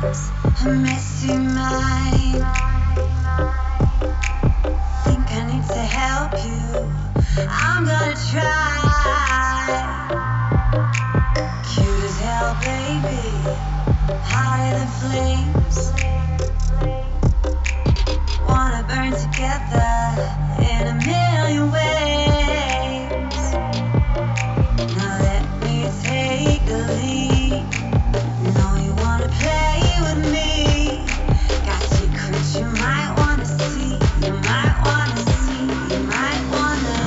lives a messy mind. Think I need to help you. I'm gonna try. Cute as hell, baby. Hotter than flames. Wanna burn together in a million ways. Now let me take the lead. Know you wanna play with me. Got secrets you might wanna see. You might wanna see. You might wanna.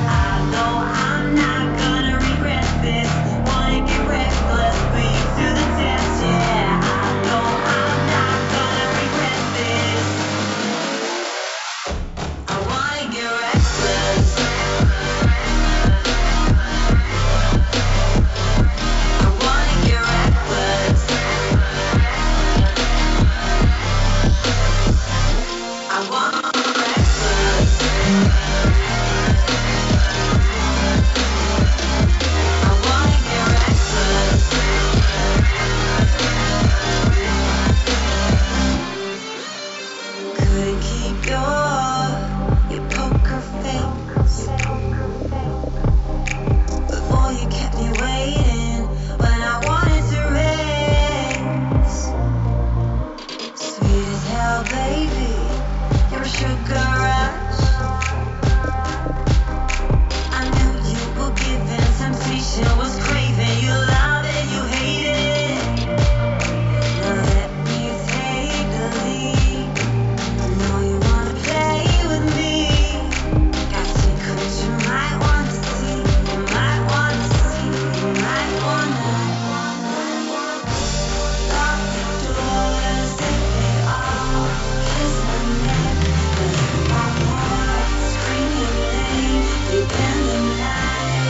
I know I'm not gonna regret this. Wanna get reckless, put you to the test. Yeah, I know I'm not gonna regret this. I wanna get reckless. I wanna get reckless. I wanna get reckless. I wanna get reckless. Couldn't keep your poker face. Before you kept me waiting when I wanted to race. Sweet as hell, baby. You're a sugar rush. I knew you were given. Temptation was craving. You love it, you hate it. Now let me take the lead. I know you wanna play with me. Got secrets you might wanna see. You might wanna see. You might wanna. Lock the doors if they all kiss my neck. One more scream your name deep in the night.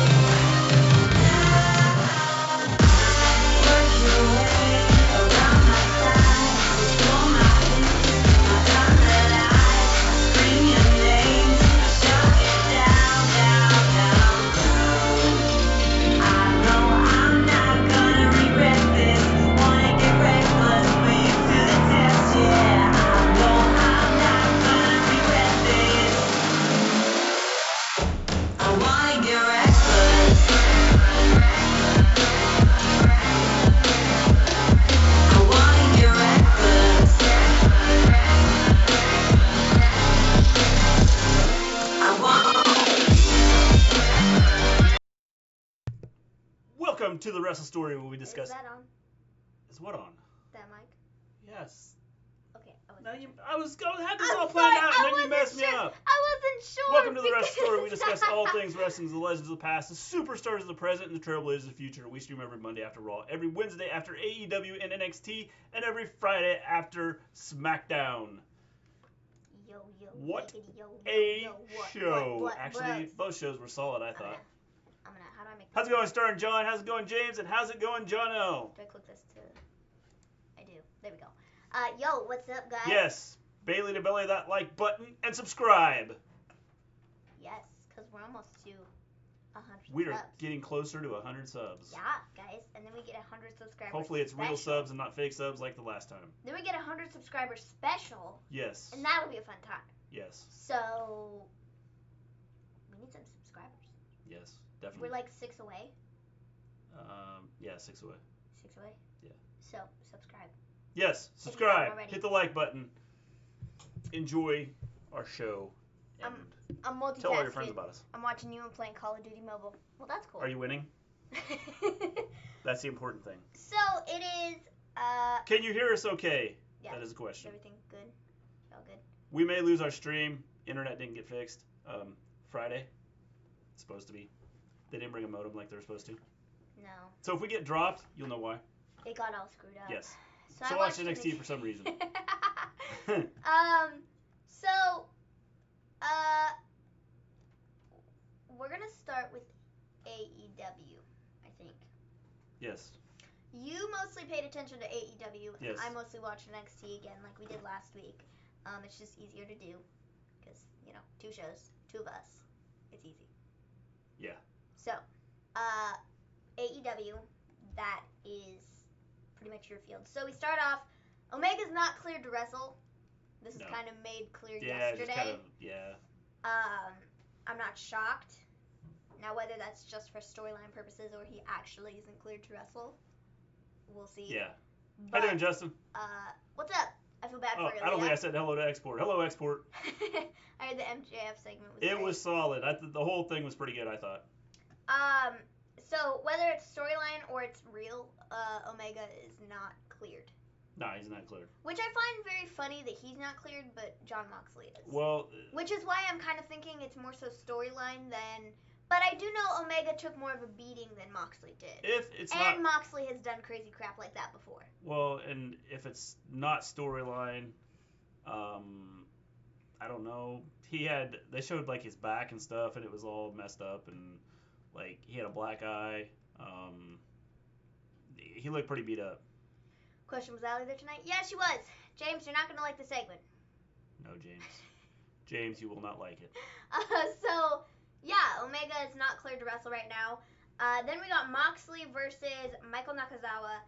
Work your way around my side. Pull my hips, my tongue that I scream your name. I shut it down, down, down, down. I know I'm not gonna regret this. Wanna get reckless, put you to the test. Yeah, I know I'm not gonna regret this. I wanna get reckless. I wanna get reckless. I want. Welcome to the Wrestle Story, where we Is discuss. that on? Is what on? That mic? Yes. Okay, Now I was going had this I'm all planned sorry, out, I and then you wasn't messed me sure. up. I wasn't sure. Welcome to the Wrestle because- Story. We discuss all things wrestling, the legends of the past, the superstars of the present, and the trailblazers of the future. We stream every Monday after Raw, every Wednesday after AEW and NXT, and every Friday after SmackDown. Yo, yo, What yiggity, yo, yo, A yo, what, show! what, Actually, bros? both shows were solid, I thought. How do I make this? How's it going, Star and John? How's it going, James? And how's it going, Jono? Do I click this to? I do. There we go. Yo, what's up, guys? Yes. Bayley to belly that like button and subscribe. Yes, because we're almost to 100 We are subs. getting closer to 100 subs. Yeah, guys, and then we get 100 subscribers. Hopefully it's real special. subs and not fake subs like the last time. Then we get 100 subscribers special, Yes. and that'll be a fun time. Yes. So we need some subscribers. Yes. Definitely. We're like 6 away. Yeah, 6 away. 6 away. Yeah. So subscribe. Yes. you haven't Subscribe. already. Hit the like button. Enjoy our show. And I'm multitasking. tell all your friends about us. I'm watching you and playing Call of Duty Mobile. Well, that's cool. Are you winning? That's the important thing. So it is. Can you hear us okay? Yeah. That is the Is question. everything good? All good. We may lose our stream. Internet didn't get fixed. Friday. It's supposed to be. They didn't bring a modem like they were supposed to. No. So if we get dropped, you'll know why. It got all screwed up. Yes. So So I watch watched NXT for some reason. So, we're gonna start with AEW, I think. Yes. You mostly paid attention to AEW. Yes. I mostly watched NXT again, like we did last week. It's just easier to do, because, 2 shows, 2 of us. It's easy. Yeah. So, AEW, that is pretty much your field. So we start off. Omega's not cleared to wrestle. This is No. kind of made clear Yeah, yesterday. just kind of, yeah. I'm not shocked. Now, whether that's just for storyline purposes or he actually isn't cleared to wrestle, we'll see. Yeah. But, How you doing, Justin? What's up? I feel bad for Alliyah. I don't think I said hello to Export. Hello, Export. I heard the MJF segment was It great. was solid. The whole thing was pretty good, I thought. So whether it's storyline or it's real, Omega is not cleared. Nah, he's not cleared. Which I find very funny that he's not cleared, but Jon Moxley is. Well, which is why I'm kind of thinking it's more so storyline than. But I do know Omega took more of a beating than Moxley did. if it's and not, Moxley has done crazy crap like that before. well, and if it's not storyline, I don't know. They showed like his back and stuff, and it was all messed up, and like he had a black eye. He looked pretty beat up. Question, was Allie there tonight? Yeah, she was. James, you're not gonna like the segment. No, James. James, you will not like it. So, yeah, Omega is not cleared to wrestle right now. Then we got Moxley versus Michael Nakazawa.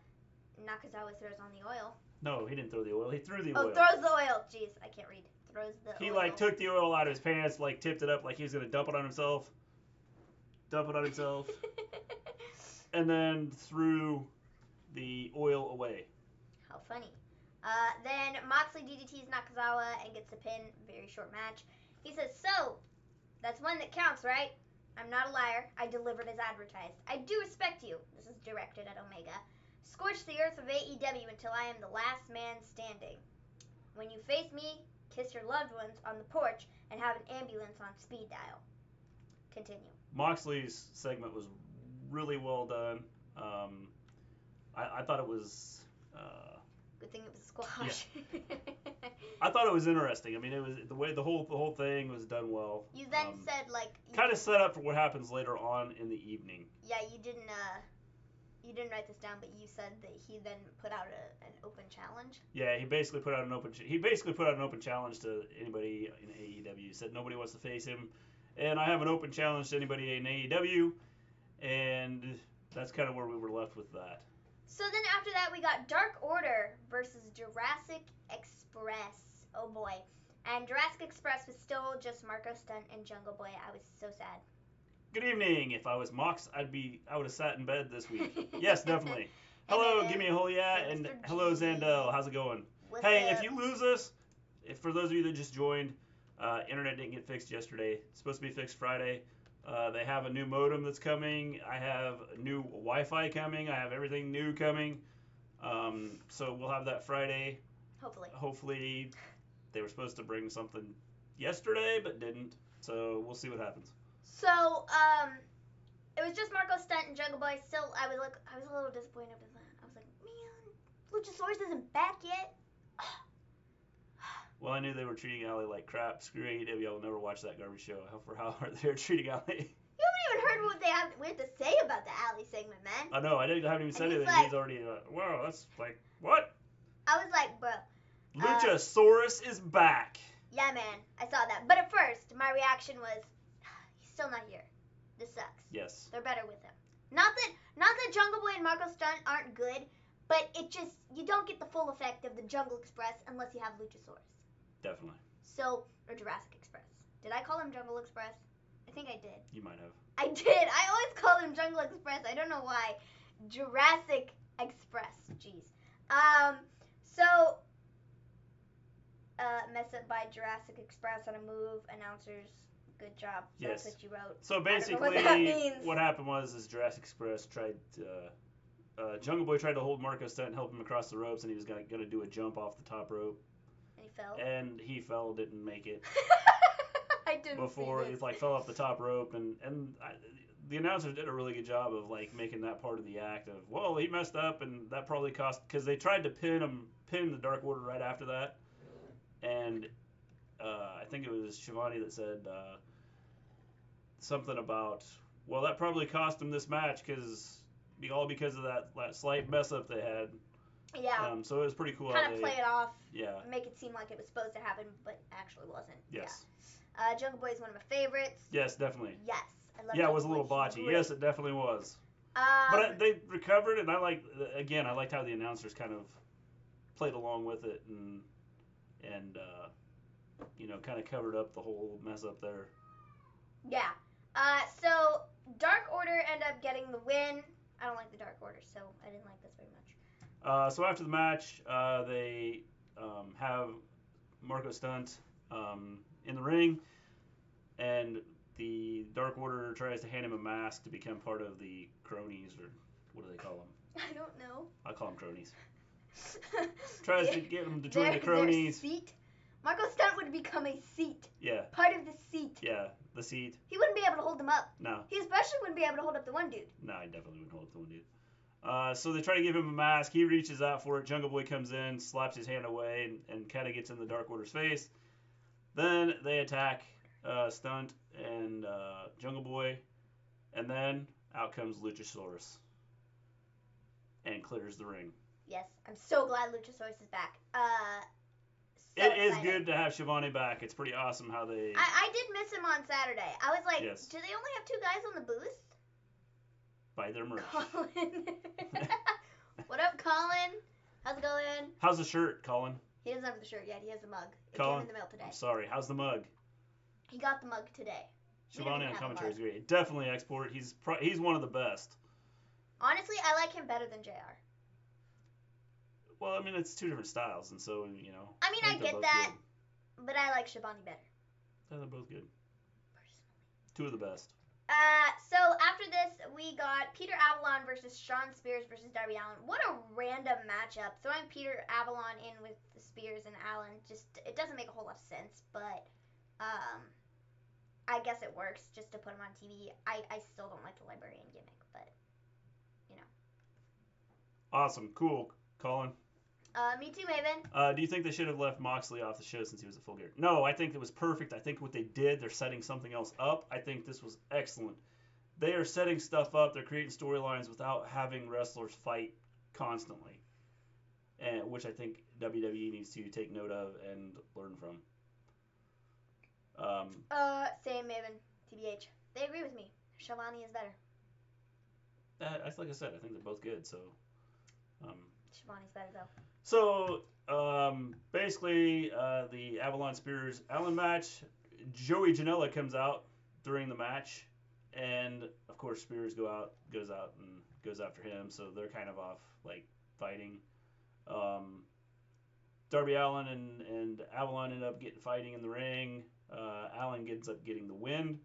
Nakazawa throws on the oil. No, he didn't throw the oil. He threw the Oh, oil. throws the oil. Jeez, I can't read. Throws the He oil. like took the oil out of his pants, like tipped it up like he was gonna dump it on himself. And then threw the oil away. How funny. Then Moxley DDTs Nakazawa and gets the pin. Very short match. He says, so, that's one that counts, right? I'm not a liar. I delivered as advertised. I do respect you. This is directed at Omega. Scorch the earth of AEW until I am the last man standing. When you face me, kiss your loved ones on the porch and have an ambulance on speed dial. Continue. Moxley's segment was really well done. I thought it was. Good thing it was squash. Yeah. I thought it was interesting. I mean, it was the way the whole thing was done well. You then said like. Kind of set up for what happens later on in the evening. Yeah, you didn't write this down, but you said that he then put out an open challenge. Yeah, he basically put out an open challenge to anybody in AEW. He said nobody wants to face him, and I have an open challenge to anybody in AEW, and that's kind of where we were left with that. So then after that, we got Dark Order versus Jurassic Express. Oh boy. And Jurassic Express was still just Marco Stunt and Jungle Boy. I was so sad. Good evening. If I was Mox, I would have sat in bed this week. Yes, definitely. Hello, give me a whole yeah, and hello, Zandel. How's it going? If you lose us, for those of you that just joined, internet didn't get fixed yesterday. It's supposed to be fixed Friday. They have a new modem that's coming. I have a new Wi-Fi coming. I have everything new coming. So we'll have that Friday. Hopefully, they were supposed to bring something yesterday, but didn't. So we'll see what happens. So, it was just Marco Stunt and Jungle Boy. Still, I was a little disappointed with that. I was like, man, Luchasaurus isn't back yet. Well, I knew they were treating Allie like crap. Screw AEW, I will never watch that garbage show. For how hard they're treating Allie. You haven't even heard what we have to say about the Allie segment, man. I know, I haven't even said it. Like, he's already, wow, that's like, what? I was like, bro. Luchasaurus is back. Yeah, man, I saw that. But at first, my reaction was, he's still not here. This sucks. Yes. They're better with him. Not that Jungle Boy and Marco Stunt aren't good, but it just, you don't get the full effect of the Jungle Express unless you have Luchasaurus. Definitely. So, or Jurassic Express. Did I call him Jungle Express? I think I did. You might have. I did. I always call him Jungle Express. I don't know why. Jurassic Express. Jeez. So, mess up by Jurassic Express on a move. Announcers, good job. Yes. That's what you wrote. So basically, what happened was Jurassic Express tried to, Jungle Boy tried to hold Marco Stunt and help him across the ropes, and he was going to do a jump off the top rope. And he fell. Didn't make it. I didn't before see this. He fell off the top rope, and the announcers did a really good job of like making that part of the act of, well, he messed up, and that probably cost, because they tried to pin the Dark Order right after that, and I think it was Shivani that said something about, well, that probably cost him this match because of that slight mess up they had. Yeah. So it was pretty cool. Kind of play it off. Yeah. Make it seem like it was supposed to happen, but actually wasn't. Yes. Yeah. Jungle Boy is one of my favorites. Yes, definitely. Yes. I love Yeah, Jungle it was a little Boy. botchy. Yes, it definitely was. But they recovered, and I liked how the announcers kind of played along with it and kind of covered up the whole mess up there. Yeah. So Dark Order end up getting the win. I don't like the Dark Order, so I didn't like this very much. So after the match, they have Marco Stunt in the ring, and the Dark Order tries to hand him a mask to become part of the cronies, or what do they call them? I don't know. I call them cronies. Tries to get him to join the cronies. Their seat? Marco Stunt would become a seat. Yeah. Part of the seat. Yeah, the seat. He wouldn't be able to hold them up. No. He especially wouldn't be able to hold up the one dude. No, I definitely wouldn't hold up the one dude. So they try to give him a mask. He reaches out for it. Jungle Boy comes in, slaps his hand away, and kind of gets in the Dark Order's face. Then they attack Stunt and Jungle Boy, and then out comes Luchasaurus and clears the ring. Yes, I'm so glad Luchasaurus is back. It is good to have Shivani back. It's pretty awesome how they... I did miss him on Saturday. I was like, Yes. do they only have 2 guys on the booth? Buy their merch. Colin. What up, Colin? How's it going? How's the shirt, Colin? He doesn't have the shirt yet. He has the mug. It Colin, came in the mail today. I'm sorry. How's the mug? He got the mug today. We don't Shivani even on have a commentary is mug. great. Definitely export. He's one of the best. Honestly, I like him better than JR. Well, I mean, it's 2 different styles, and so, I mean, I think they're get both that, good. but I like Shivani better. Yeah, they're both good. Personally. 2 of the best. So after this, we got Peter Avalon versus Shawn Spears versus Darby Allin. What a random matchup. Throwing Peter Avalon in with the Spears and Allin, it doesn't make a whole lot of sense, but I guess it works just to put him on TV. I still don't like the librarian gimmick, but, Awesome. Cool. Colin? Me too, Maven. Do you think they should have left Moxley off the show since he was at Full Gear? No, I think it was perfect. I think what they did, they're setting something else up. I think this was excellent. They are setting stuff up. They're creating storylines without having wrestlers fight constantly, which I think WWE needs to take note of and learn from. Same, Maven. TBH. They agree with me. Shivani is better. Like I said, I think they're both good. So. Shivani's better, though. So, basically, the Avalon Spears Allin match, Joey Janela comes out during the match, and of course Spears goes out and goes after him, so they're kind of off, like, fighting. Darby Allin and Avalon end up fighting in the ring. Allin ends up getting the win.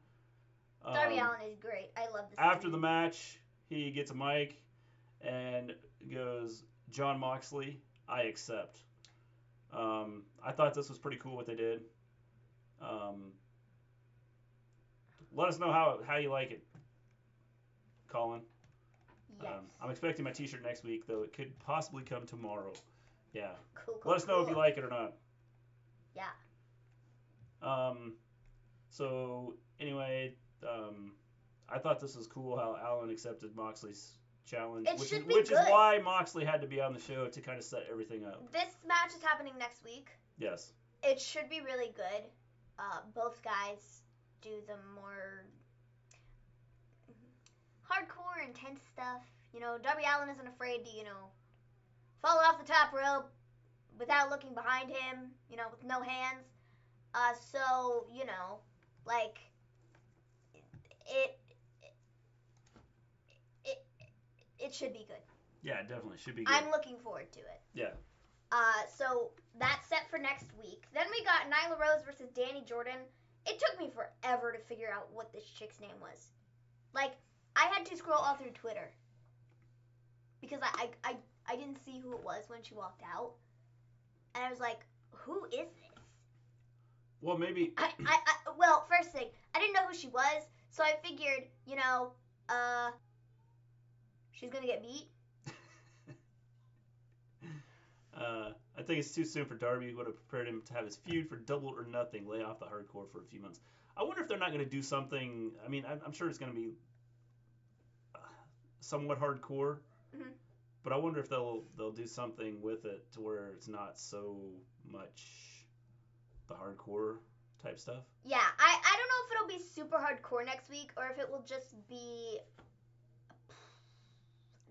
Darby Allin is great. I love this. After the match, he gets a mic and goes, John Moxley, I accept. I thought this was pretty cool what they did. Let us know how you like it, Colin. Yes. I'm expecting my t-shirt next week, though it could possibly come tomorrow. Yeah. Cool. Let us know if you like it or not. Yeah. So anyway, I thought this was cool how Allin accepted Moxley's challenge, which is why Moxley had to be on the show to kind of set everything up. This match is happening next week. Yes. It should be really good. Both guys do the more hardcore, intense stuff. Darby Allin isn't afraid to, fall off the top rope without looking behind him, with no hands. So, like, it should be good. Yeah, it definitely should be good. I'm looking forward to it. Yeah. So that's set for next week. Then we got Nyla Rose versus Dani Jordan. It took me forever to figure out what this chick's name was. Like, I had to scroll all through Twitter because I didn't see who it was when she walked out, and I was like, who is this? Well, maybe. Well, first thing, I didn't know who she was, so I figured, she's gonna get beat. I think it's too soon for Darby. Would have prepared him to have his feud for Double or Nothing, lay off the hardcore for a few months. I wonder if they're not going to do something. I mean, I'm sure it's going to be somewhat hardcore, but I wonder if they'll do something with it to where it's not so much the hardcore type stuff. Yeah, I don't know if it'll be super hardcore next week or if it will just be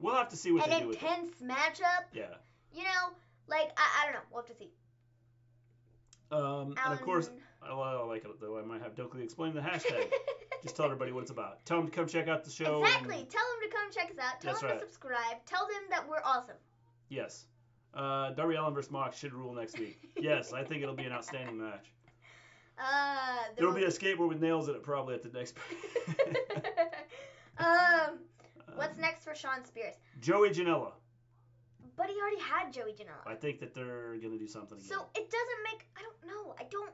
We'll have to see what an they do with it. intense matchup. Yeah. You know, like, I don't know. We'll have to see. And of course, I like it though. I might have Dokley explain the hashtag. Just tell everybody what it's about. Tell them to come check out the show. Exactly. Tell them to come check us out. Tell them to subscribe. Tell them that we're awesome. Yes. Darby Allin versus Mox should rule next week. Yes, I think it'll be an outstanding match. There'll be a skateboard with nails in it probably at the next. What's next for Shawn Spears? Joey Janela. But he already had Joey Janela. I think that they're gonna do something again. So it doesn't make. I don't know. I don't.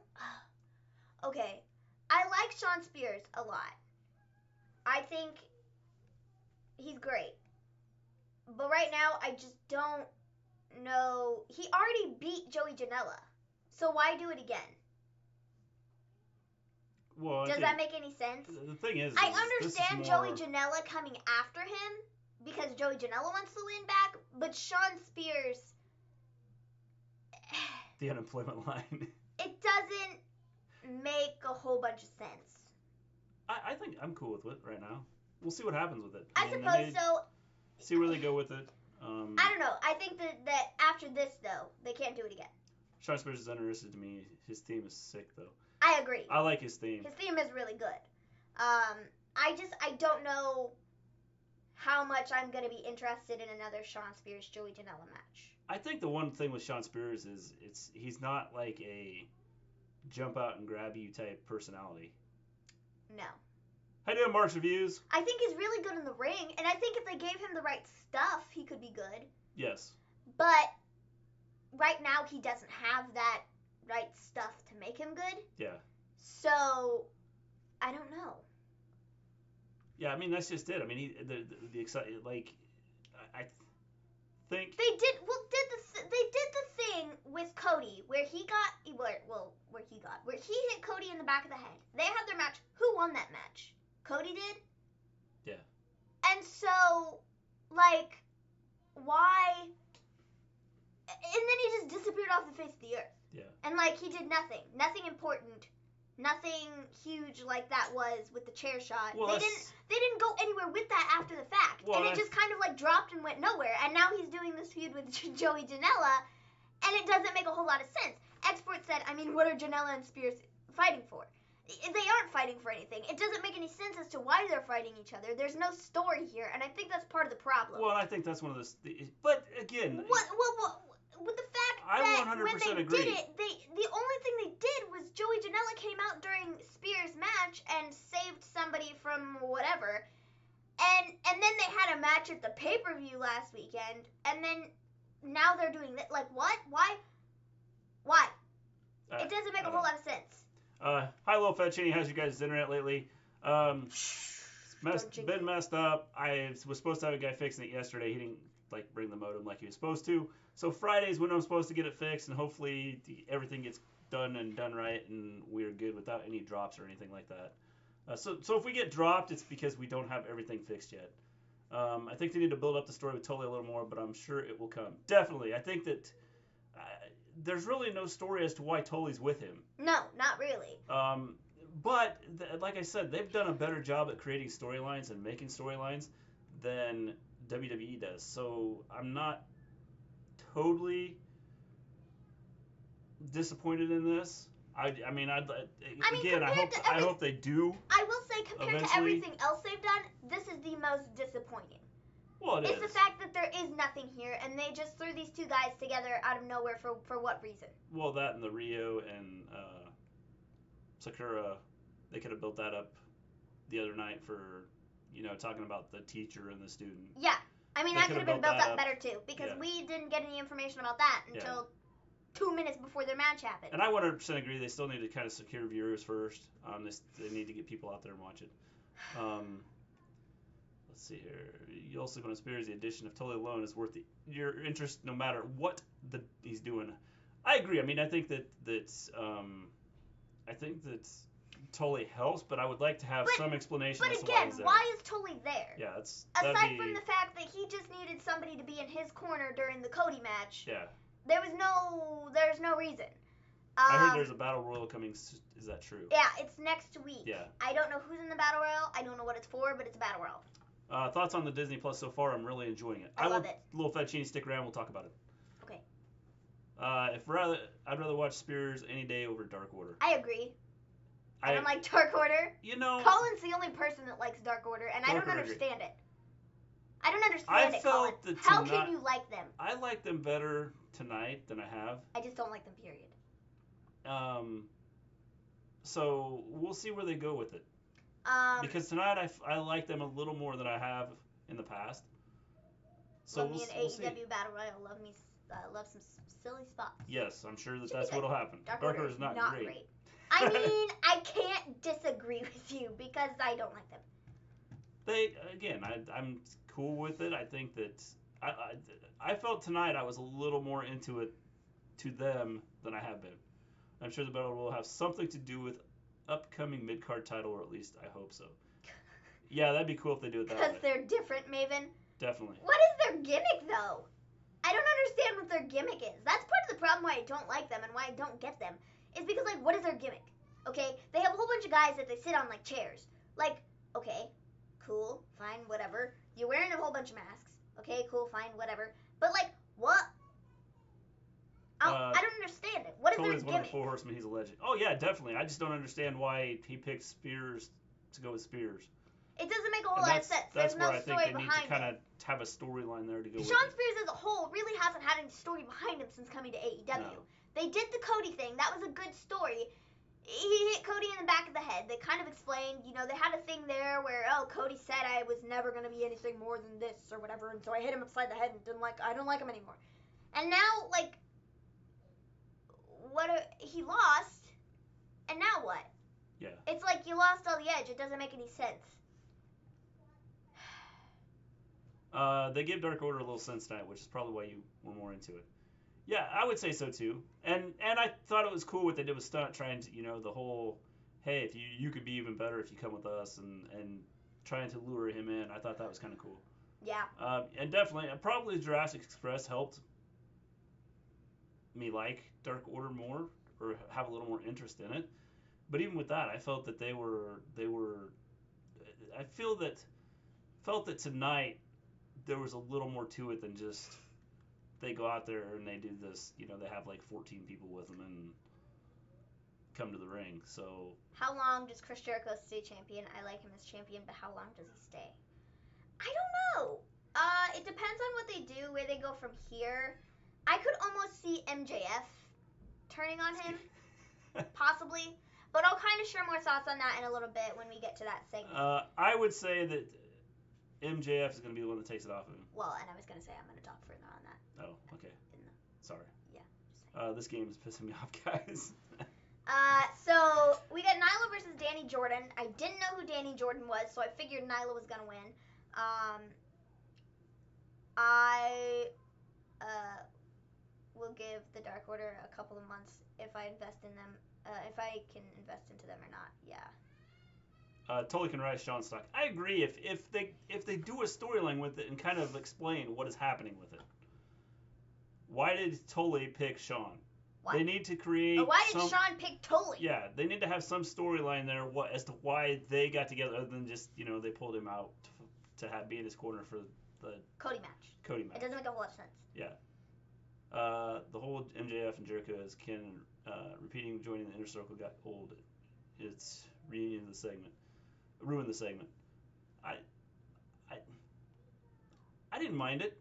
Okay, I like Shawn Spears a lot. I think he's great. But right now, I just don't know. He already beat Joey Janela. So why do it again? Well, does that make any sense? The thing is, I understand Joey Janela coming after him because Joey Janela wants to win back, but Shawn Spears. The unemployment line. It doesn't make a whole bunch of sense. I think I'm cool with it right now. We'll see what happens with it. I suppose so. See where they go with it. I don't know. I think that after this, though, they can't do it again. Shawn Spears is uninterested to me. His theme is sick, though. I agree. I like his theme. His theme is really good. I don't know how much I'm going to be interested in another Shawn Spears Joey Janela match. I think the one thing with Shawn Spears is he's not like a jump out and grab you type personality. No. How you doing, Mark's Reviews? I think he's really good in the ring, and I think if they gave him the right stuff, he could be good. Yes. But right now, he doesn't have that right stuff to make him good. Yeah. So, I don't know. Yeah, I mean, that's just it. I mean, the excitement, like, I think... They did the thing with Cody where he hit Cody in the back of the head. They had their match. Who won that match? Cody did? Yeah. And so, like, why? And then he just disappeared off the face of the earth. Yeah. And, like, he did nothing. Nothing important. Nothing huge like that was with the chair shot. Well, they didn't go anywhere with that after the fact. Well, and it just kind of, like, dropped and went nowhere. And now he's doing this feud with Joey Janela, and it doesn't make a whole lot of sense. Export said, I mean, what are Janela and Spears fighting for? They aren't fighting for anything. It doesn't make any sense as to why they're fighting each other. There's no story here, and I think that's part of the problem. Well, I think that's one of those... But, again... With the fact I that 100% when they agree. did it, the only thing they did was Joey Janela came out during Spears' match and saved somebody from whatever, and then they had a match at the pay-per-view last weekend, and then now they're doing that. Like, what? Why? It doesn't make a whole lot of sense. Hi, Lil Fat Cheney. How's you guys' internet lately? Been messed up. I was supposed to have a guy fixing it yesterday. He didn't bring the modem like he was supposed to. So Friday's when I'm supposed to get it fixed, and hopefully everything gets done right, and we're good without any drops or anything like that. So if we get dropped, it's because we don't have everything fixed yet. I think they need to build up the story with Tully a little more, but I'm sure it will come. Definitely. I think that there's really no story as to why Tully's with him. No, not really. But like I said, they've done a better job at creating storylines and making storylines than WWE does. So I'm not totally disappointed in this. I hope they do. I will say, compared eventually. to everything else they've done, this is the most disappointing. Well, it's the fact that there is nothing here, and they just threw these two guys together out of nowhere for what reason? Well, that and the Rio and Sakura, they could have built that up the other night for, talking about the teacher and the student. Yeah. I mean, that could have been built up better, too, because we didn't get any information about that until 2 minutes before their match happened. And I 100% agree. They still need to kind of secure viewers first. They need to get people out there and watch it. Let's see here. You also going to Spears, the addition of Tully alone is worth your interest no matter what he's doing. I agree. I mean, I think that Tully helps, but I would like to have some explanation as to why he's there. But again, why is Tully there? Yeah, aside from the fact that he just needed somebody to be in his corner during the Cody match. Yeah. There's no reason. I heard there's a battle royal coming. Is that true? Yeah, it's next week. Yeah. I don't know who's in the battle royal. I don't know what it's for, but it's a battle royal. Thoughts on the Disney Plus so far? I'm really enjoying it. I love it. Little Fettuccine, stick around. We'll talk about it. Okay. I'd rather watch Spears any day over Dark Order. I agree. I don't like Dark Order. You know, Colin's the only person that likes Dark Order, and I don't understand it. I don't understand it, Colin. How can you like them? I like them better tonight than I have. I just don't like them, period. So we'll see where they go with it. Because tonight I like them a little more than I have in the past. So love me an AEW Battle Royal. Love some silly spots. Yes, I'm sure that's what'll happen. Dark Order is not great. I mean, I can't disagree with you because I don't like them. I'm cool with it. I think that I felt tonight I was a little more into it to them than I have been. I'm sure the battle will have something to do with upcoming mid-card title, or at least I hope so. Yeah, that'd be cool if they do it that way. Because they're different, Maven. Definitely. What is their gimmick, though? I don't understand what their gimmick is. That's part of the problem why I don't like them and why I don't get them. Is because, like, what is their gimmick? Okay, they have a whole bunch of guys that they sit on, like, chairs. Like, okay, cool, fine, whatever. You're wearing a whole bunch of masks. Okay, cool, fine, whatever. But, like, what? I don't understand it. What is their Colin's gimmick? one of the Four Horsemen. He's a legend. Oh, yeah, definitely. I just don't understand why he picked Spears to go with Spears. It doesn't make a whole lot of sense. There's no story behind it. That's where I think they need to kind of have a storyline there to go with Shawn Spears as a whole really hasn't had any story behind him since coming to AEW. No. They did the Cody thing. That was a good story. He hit Cody in the back of the head. They kind of explained, you know, they had a thing there where, Cody said I was never going to be anything more than this or whatever, and so I hit him upside the head and I don't like him anymore. And now, like, he lost, and now what? Yeah. It's like you lost all the edge. It doesn't make any sense. They gave Dark Order a little sense tonight, which is probably why you were more into it. Yeah, I would say so too. And I thought it was cool what they did with Stunt, trying to, the whole, hey, if you could be even better if you come with us, and trying to lure him in. I thought that was kind of cool. Yeah. And definitely, probably Jurassic Express helped me like Dark Order more, or have a little more interest in it. But even with that, I felt that they were. I felt that tonight there was a little more to it than just they go out there and they do this. They have like 14 people with them and come to the ring. So how long does Chris Jericho stay champion? I like him as champion, but how long does he stay? I don't know. It depends on what they do, where they go from here. I could almost see MJF turning on him, possibly. But I'll kind of share more thoughts on that in a little bit when we get to that segment. I would say that MJF is going to be the one that takes it off of him. Well, and I was going to say I'm going to talk further on that. Oh, okay. Sorry. Yeah. This game is pissing me off, guys. So we got Nyla versus Danny Jordan. I didn't know who Danny Jordan was, so I figured Nyla was going to win. I will give the Dark Order a couple of months if I invest in them. If I can invest into them or not, yeah. Totally can rise Shawn stock. I agree if they do a storyline with it and kind of explain what is happening with it. Why did Totally pick Shawn? What? They need to create. Why did Shawn pick Totally? Yeah, they need to have some storyline there as to why they got together, other than just they pulled him out to be in his corner for the Cody match. It doesn't make a whole lot of sense. Yeah. The whole MJF and Jericho as Ken repeating joining the Inner Circle got old. It's ruined the segment. I didn't mind it.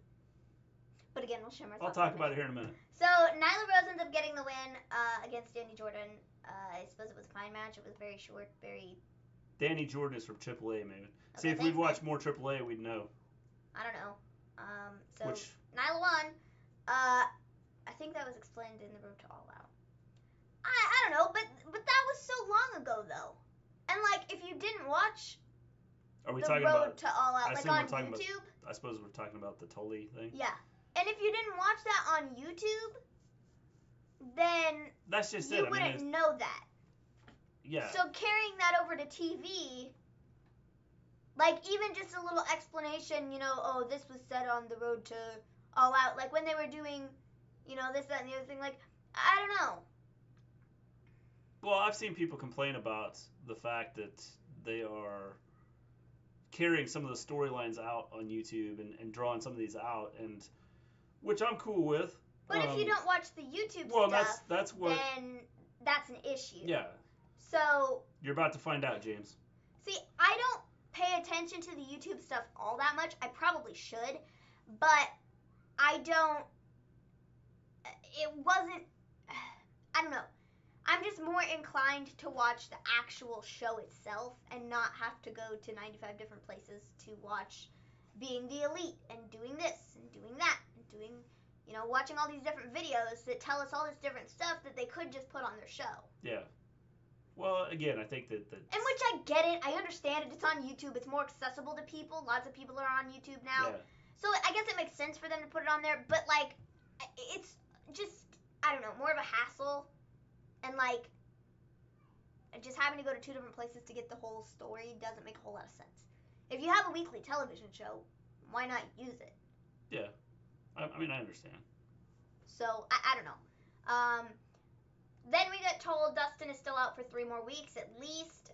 But again, we'll share more thoughts. I'll talk about it here in a minute. So Nyla Rose ends up getting the win against Danny Jordan. I suppose it was a fine match. It was very short, very. Danny Jordan is from AAA, maybe. Okay, see, if we'd watched more AAA, we'd know. I don't know. Nyla won. I think that was explained in the Road to All Out. I don't know, but that was so long ago though. And like, if you didn't watch the Road to All Out, like on YouTube. I suppose we're talking about the Tully thing. Yeah, and if you didn't watch that on YouTube, then that's just you wouldn't know that. Yeah. So carrying that over to TV, like even just a little explanation, this was said on the Road to All Out, like when they were doing, this, that, and the other thing, like, I don't know. Well, I've seen people complain about the fact that they are carrying some of the storylines out on YouTube and drawing some of these out, and which I'm cool with. But if you don't watch the YouTube well, stuff, that's what. then that's an issue. Yeah. So. You're about to find out, James. See, I don't pay attention to the YouTube stuff all that much. I probably should, but I don't. It wasn't. I don't know. I'm just more inclined to watch the actual show itself and not have to go to 95 different places to watch being the elite and doing this and doing that and doing, watching all these different videos that tell us all this different stuff that they could just put on their show. Yeah. Well, again, I think that. In which I get it. I understand it. It's on YouTube. It's more accessible to people. Lots of people are on YouTube now. Yeah. So I guess it makes sense for them to put it on there. But, like, it's just, I don't know, more of a hassle. And, like, just having to go to 2 different places to get the whole story doesn't make a whole lot of sense. If you have a weekly television show, why not use it? Yeah. I mean, I understand. So, I don't know. Then we get told Dustin is still out for 3 more weeks at least.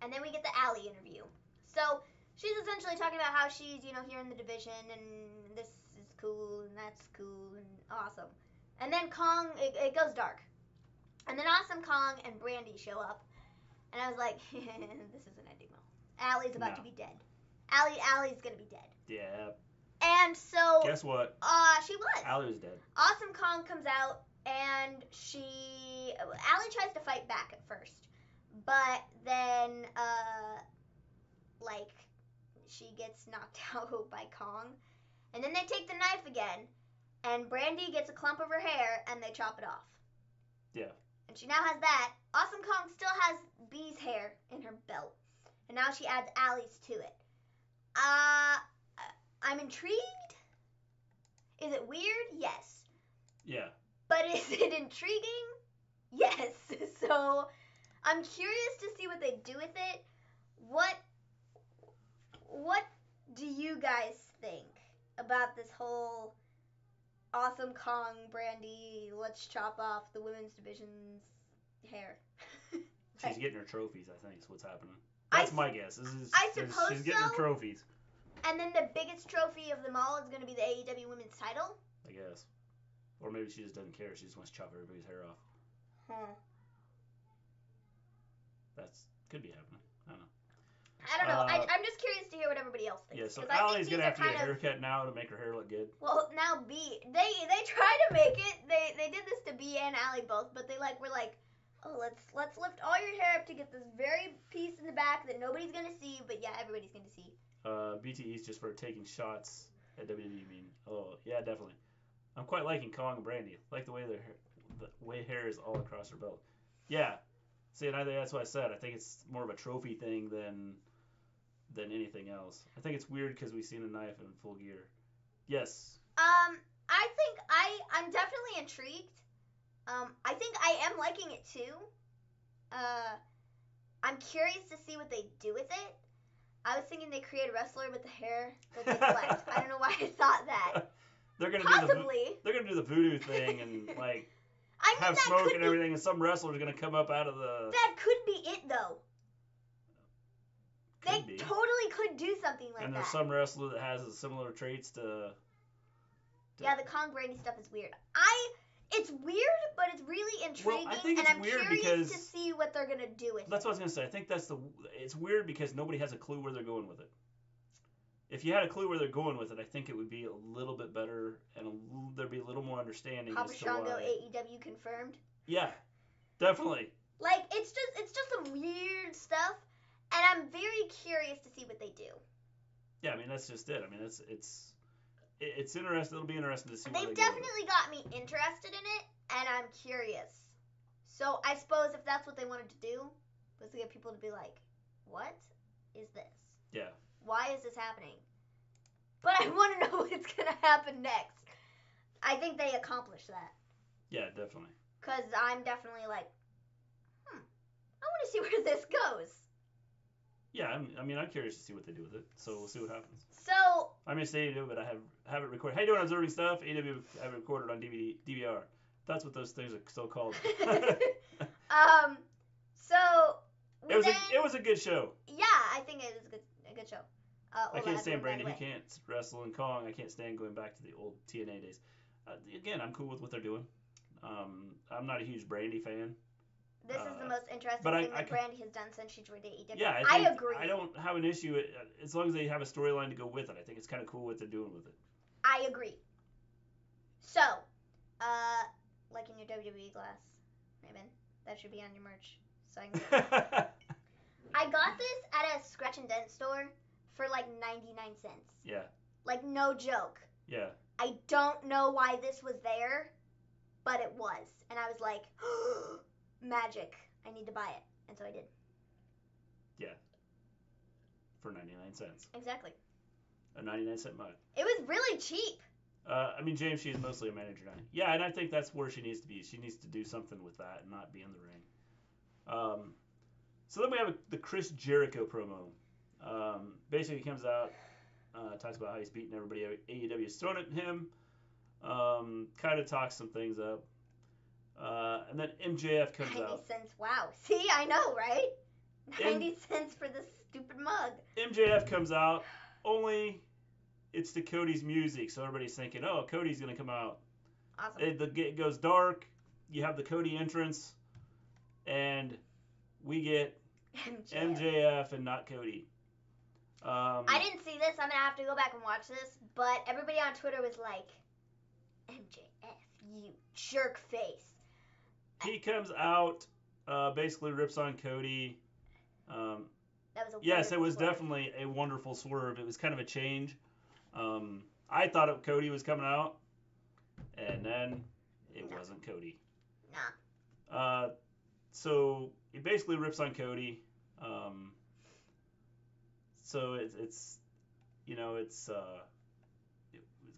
And then we get the Allie interview. So, she's essentially talking about how she's, here in the division and this is cool and that's cool and awesome. And then Kong, it goes dark. And then Awesome Kong and Brandy show up. And I was like, this isn't ending well. Allie's about to be dead. Allie's going to be dead. Yeah. And so... Guess what? She was. Allie was dead. Awesome Kong comes out, and Allie tries to fight back at first. But then, she gets knocked out by Kong. And then they take the knife again, and Brandy gets a clump of her hair, and they chop it off. Yeah. And she now has that. Awesome Kong still has Bee's hair in her belt. And now she adds Allie's to it. I'm intrigued. Is it weird? Yes. Yeah. But is it intriguing? Yes. So I'm curious to see what they do with it. What do you guys think about this whole Awesome Kong, Brandy, let's chop off the women's division's hair? She's getting her trophies, I think, is what's happening. That's my guess. I suppose she's getting her trophies. And then the biggest trophy of them all is going to be the AEW Women's title? I guess. Or maybe she just doesn't care. She just wants to chop everybody's hair off. Could be happening. I don't know. I'm just curious to hear what everybody else thinks. Yeah, so Allie's going to have to get a haircut now to make her hair look good. Well, now B, they try to make it. They did this to B and Allie both, but they were like, oh, let's lift all your hair up to get this very piece in the back that nobody's going to see, but yeah, everybody's going to see. BTE's just for taking shots at WWE. Oh, yeah, definitely. I'm quite liking Kong and Brandy. I like the way hair is all across her belt. Yeah. See, and I think that's what I said. I think it's more of a trophy thing than anything else. I think it's weird because we've seen a knife in full gear. Yes. I think I'm definitely intrigued. I think I am liking it too. I'm curious to see what they do with it. I was thinking they create a wrestler with the hair that they collect. I don't know why I thought that. They're gonna do the voodoo thing and have smoke and everything, and some wrestler's gonna come up out of the. That could be it though. They totally could do something like that. And there's some wrestler that has similar traits to. Yeah, the Kong Brandy stuff is weird. It's weird, but it's really intriguing, well, I think and it's I'm weird curious to see what they're gonna do with it. That's what I was gonna say. I think it's weird because nobody has a clue where they're going with it. If you had a clue where they're going with it, I think it would be a little bit better, and there'd be a little more understanding. Papa as to Shango why. AEW confirmed. Yeah, definitely. It's just some weird stuff, and I'm very curious to see what they do. Yeah, I mean that's just it. I mean it's interesting. It'll be interesting to see. They've definitely got me interested in it, and I'm curious. So I suppose if that's what they wanted to do, was to get people to be like, "What is this? Yeah. Why is this happening?" But I want to know what's gonna happen next. I think they accomplished that. Yeah, definitely. Cause I'm definitely like, I want to see where this goes. Yeah, I'm curious to see what they do with it. So we'll see what happens. So I may say AEW, but I have it recorded. How you doing, observing stuff? AEW have it recorded on DVR. That's what those things are so called. So it was a good show. Yeah, I think it was a a good show. I can't stand Brandy. Brandy. He can't wrestle in Kong. I can't stand going back to the old TNA days. Again, I'm cool with what they're doing. I'm not a huge Brandy fan. This is the most interesting but thing that Brandy has done since she joined AEW. Yeah, I agree. I don't have an issue as long as they have a storyline to go with it. I think it's kind of cool what they're doing with it. I agree. So, like in your WWE glass, Maven, that should be on your merch. So I got this at a scratch and dent store for like 99 cents. Yeah. Like, no joke. Yeah. I don't know why this was there, but it was. And I was like, magic. I need to buy it. And so I did. Yeah. For 99 cents. Exactly. A 99-cent mug. It was really cheap. I mean, James, she is mostly a manager now. Yeah, and I think that's where she needs to be. She needs to do something with that and not be in the ring. So then we have the Chris Jericho promo. Basically, he comes out, talks about how he's beating everybody AEW is throwing at him, kind of talks some things up. And then MJF comes 90 out. 90 cents. Wow. See, I know, right? 90 cents for this stupid mug. MJF comes out, only it's to Cody's music, so everybody's thinking, oh, Cody's going to come out. Awesome. It goes dark. You have the Cody entrance, and we get MJF and not Cody. I didn't see this. I'm going to have to go back and watch this. But everybody on Twitter was like, MJF, you jerk face. He comes out, basically rips on Cody. That was a yes, it was swerve. definitely a wonderful swerve. It was kind of a change. I thought Cody was coming out, and then it wasn't Cody. Nah. So he basically rips on Cody. So it's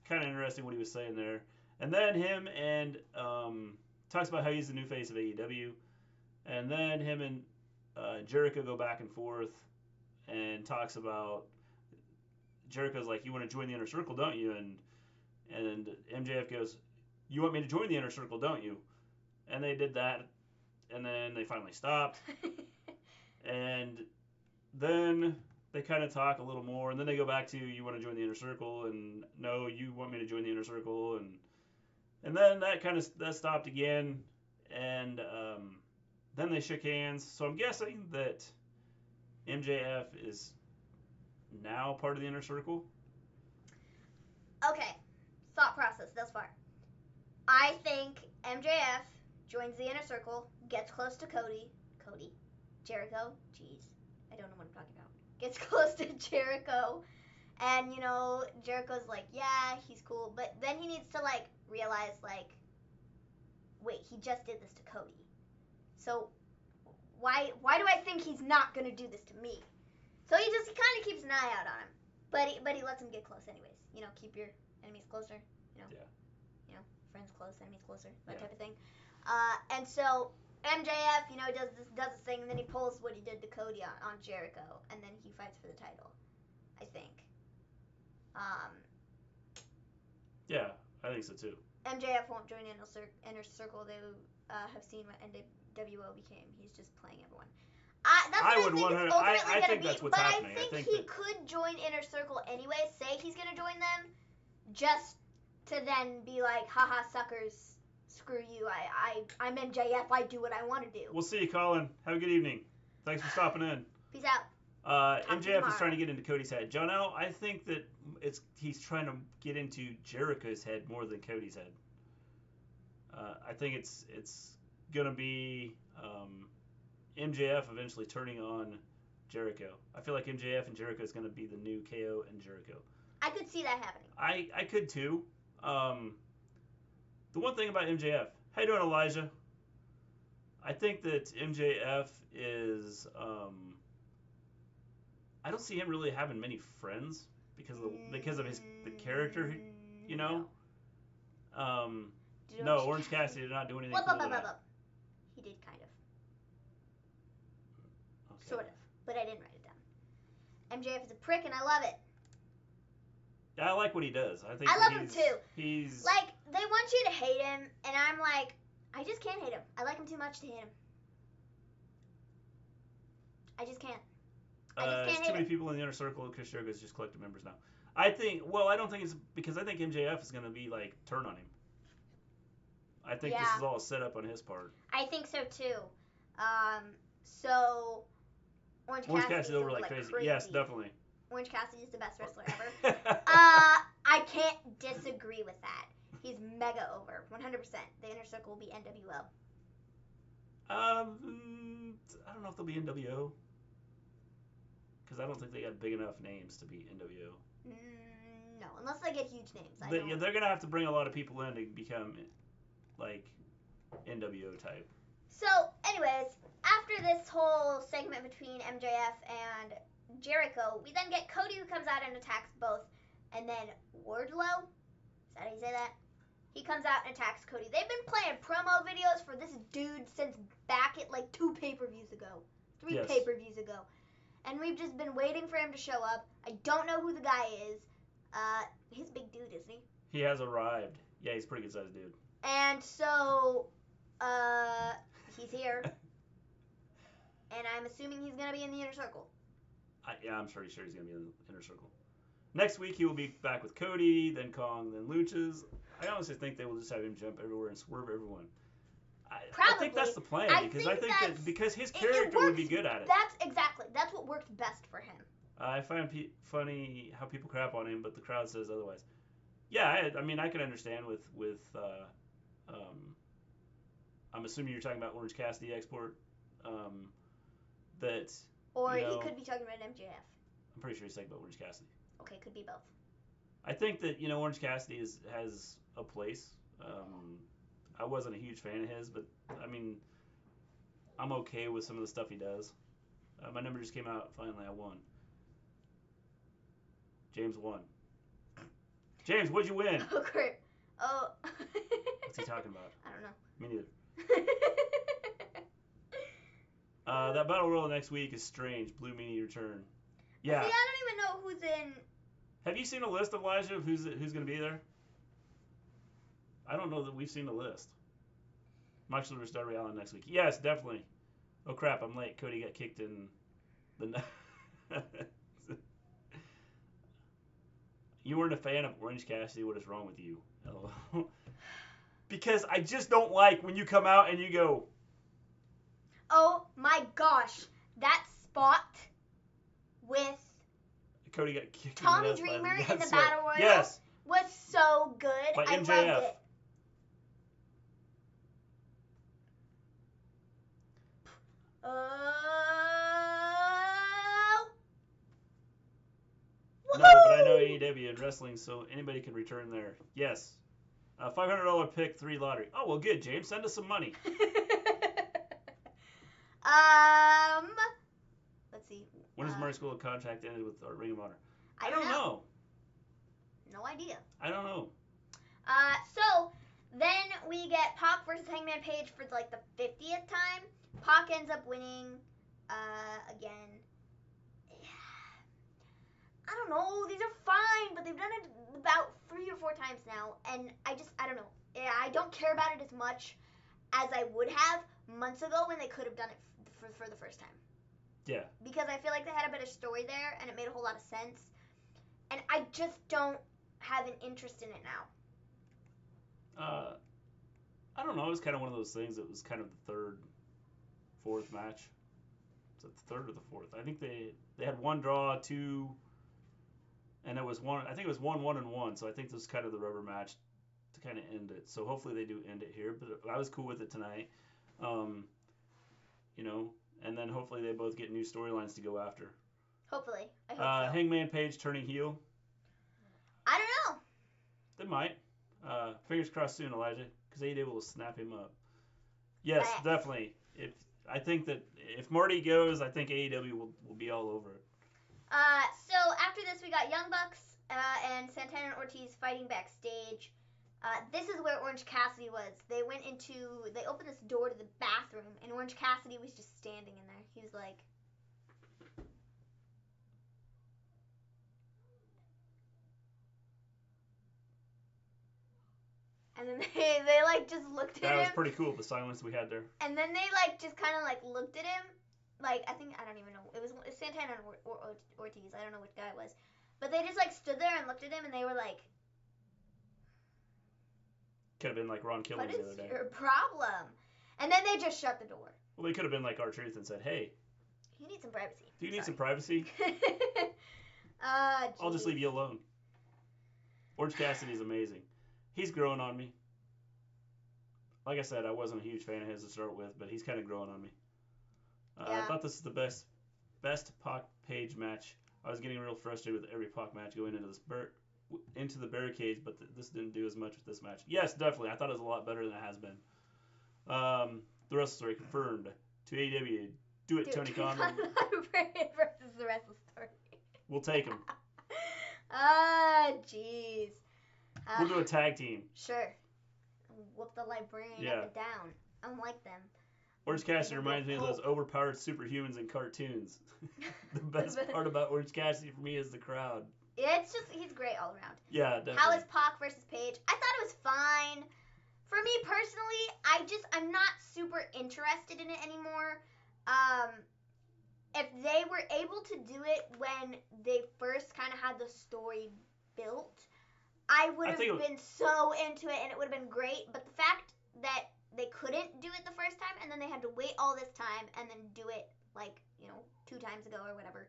kind of interesting what he was saying there. And then him and talks about how he's the new face of AEW. And then him and Jericho go back and forth and talks about Jericho's like, you want to join the Inner Circle, don't you? And MJF goes, you want me to join the Inner Circle, don't you? And they did that, and then they finally stopped. And then they kind of talk a little more, and then they go back to, you want to join the Inner Circle, and no, you want me to join the Inner Circle, and then that stopped again, and then they shook hands. So I'm guessing that MJF is now part of the Inner Circle. Okay, thought process thus far. I think MJF joins the Inner Circle, gets close to Jericho, jeez, I don't know what I'm talking about, gets close to Jericho, and, Jericho's like, yeah, he's cool, but then he needs to, realize, wait, he just did this to Cody, so why do I think he's not gonna do this to me? So he kind of keeps an eye out on him, but he lets him get close anyways, keep your enemies closer, Yeah. Friends close, enemies closer, that Yeah. type of thing. And so MJF, does this thing, and then he pulls what he did to Cody on Jericho, and then he fights for the title, I think. Yeah, I think so too. MJF won't join Inner Circle. They have seen what NWO became. He's just playing everyone. I think that's what's happening. But I think he could join Inner Circle anyway. Say he's gonna join them, just to then be like, haha, suckers, screw you. I'm MJF. I do what I want to do. We'll see you, Colin. Have a good evening. Thanks for stopping in. Peace out. MJF is trying to get into Cody's head. John L., I think that he's trying to get into Jericho's head more than Cody's head. I think it's gonna be MJF eventually turning on Jericho. I feel like MJF and Jericho is gonna be the new KO and Jericho. I could see that happening. I could too. The one thing about MJF, how you doing, Elijah? I think that MJF is I don't see him really having many friends because of the character, No. No, Orange Cassidy did not do anything cool to that. He did kind of. Okay. Sort of. But I didn't write it down. MJF is a prick and I love it. Yeah, I like what he does. I love him too. He's like, they want you to hate him, and I'm like, I just can't hate him. I like him too much to hate him. I just can't. I just There's can't too hate many it. people in the inner circle. Chris Jericho's just collecting members now. I don't think it's because I think MJF is going to be like turn on him. I think this Yeah. is all set up on his part. I think so too. So Orange Cassidy's over like crazy. crazy. Yes, definitely. Orange Cassidy's the best wrestler ever. I can't disagree with that. He's mega over, 100%. The inner circle will be NWO. I don't know if they'll be NWO. Because I don't think they got big enough names to be NWO. No, unless they get huge names. They're going to have to bring a lot of people in to become, like, NWO type. So, anyways, after this whole segment between MJF and Jericho, we then get Cody, who comes out and attacks both. And then Wardlow, is that how you say that? He comes out and attacks Cody. They've been playing promo videos for this dude since back at like 2 pay-per-views ago. 3 Yes. pay-per-views ago. And we've just been waiting for him to show up. I don't know who the guy is. He's a big dude, isn't he? He has arrived. Yeah, he's a pretty good sized dude. And so, he's here. And I'm assuming he's going to be in the inner circle. I'm pretty sure he's going to be in the inner circle. Next week, he will be back with Cody, then Kong, then Luchas. I honestly think they will just have him jump everywhere and swerve everyone. I think that's the plan because I think that because his character would be good at it. That's what works best for him. I find funny how people crap on him, but the crowd says otherwise. Yeah, I mean I can understand with I'm assuming you're talking about Orange Cassidy export. That. Or he could be talking about MJF. I'm pretty sure he's talking about Orange Cassidy. Okay, could be both. I think that Orange Cassidy has a place. I wasn't a huge fan of his, but I mean, I'm okay with some of the stuff he does. My number just came out. Finally, I won. James won. James, what'd you win? Oh, crap. Oh. What's he talking about? I don't know. Me neither. That battle royal next week is strange. Blue Meanie return. Yeah. See, I don't even know who's in. Have you seen a list of Elijah of who's going to be there? I don't know that we've seen a list. Moxley vs. Darby Allin next week. Yes, definitely. Oh crap, I'm late. Cody got kicked in the. You weren't a fan of Orange Cassidy. What is wrong with you? Because I just don't like when you come out and you go. Oh my gosh, that spot with Cody got kicked Tommy in the Dreamer in the right. Battle Royal Yes. was so good. By I MJF. loved it. No, but I know AEW and wrestling, so anybody can return there. Yes. $500 pick 3 lottery. Oh, well, good, James. Send us some money. Let's see. When does Marty School contract ended with Ring of Honor? I don't know. No idea. I don't know. So then we get Pac versus Hangman Page for like the 50th time. Pac ends up winning again. I don't know. These are fine, but they've done it about 3 or 4 times now, and I don't know. Yeah, I don't care about it as much as I would have months ago when they could have done it for the first time. Yeah. Because I feel like they had a better story there, and it made a whole lot of sense. And I just don't have an interest in it now. I don't know. It was kind of one of those things. It was kind of the 3rd, 4th match. Is it the 3rd or the 4th? I think they had 1 draw, 2, and it was 1. I think it was 1, 1, and 1. So I think this was kind of the rubber match to kind of end it. So hopefully they do end it here. But I was cool with it tonight. And then hopefully they both get new storylines to go after. Hopefully. I hope so. Hangman Page turning heel. I don't know. They might. Fingers crossed soon, Elijah, because AEW will snap him up. Yes, definitely. I think that if Marty goes, I think AEW will be all over it. So after this, we got Young Bucks and Santana and Ortiz fighting backstage. This is where Orange Cassidy was. They opened this door to the bathroom, and Orange Cassidy was just standing in there. He was like... And then they like just looked at him. That was pretty cool, the silence we had there. And then they like just kind of like looked at him, like, I don't even know. It was Santana and Ortiz. I don't know which guy it was. But they just, like, stood there and looked at him, and they were like, Could have been like Ron Killings the other what day. is your problem? And then they just shut the door. Well, they could have been like R-Truth and said, hey, You need some privacy. do you need some privacy? I'll just leave you alone. Orange Cassidy's amazing. He's growing on me. Like I said, I wasn't a huge fan of his to start with, but he's kind of growing on me. Yeah. I thought this is the best Pac Page match. I was getting real frustrated with every Pac match going into the barricades, but this didn't do as much with this match. Yes, definitely. I thought it was a lot better than it has been. The Wrestle Story confirmed to AEW. Do it, Tony Khan. versus the Wrestle Story. We'll take him. Jeez. We'll do a tag team. Sure. Whoop the librarian up and down. I don't like them. Orange Cassidy reminds me of those overpowered superhumans in cartoons. The best part about Orange Cassidy for me is the crowd. It's just, he's great all around. Yeah, definitely. How is Pac versus Page? I thought it was fine. For me personally, I'm not super interested in it anymore. If they were able to do it when they first kind of had the story built, I would have been so into it and it would have been great. But the fact that they couldn't do it the first time and then they had to wait all this time and then do it, like, 2 times ago or whatever,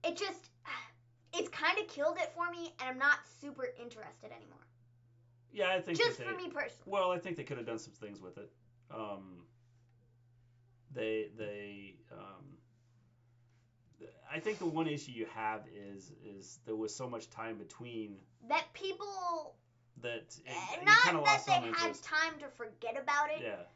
it's kind of killed it for me and I'm not super interested anymore. Yeah, I think just for me personally. Well, I think they could have done some things with it. I think the one issue you have is there was so much time between that people that not that they had time to forget about it. Yeah.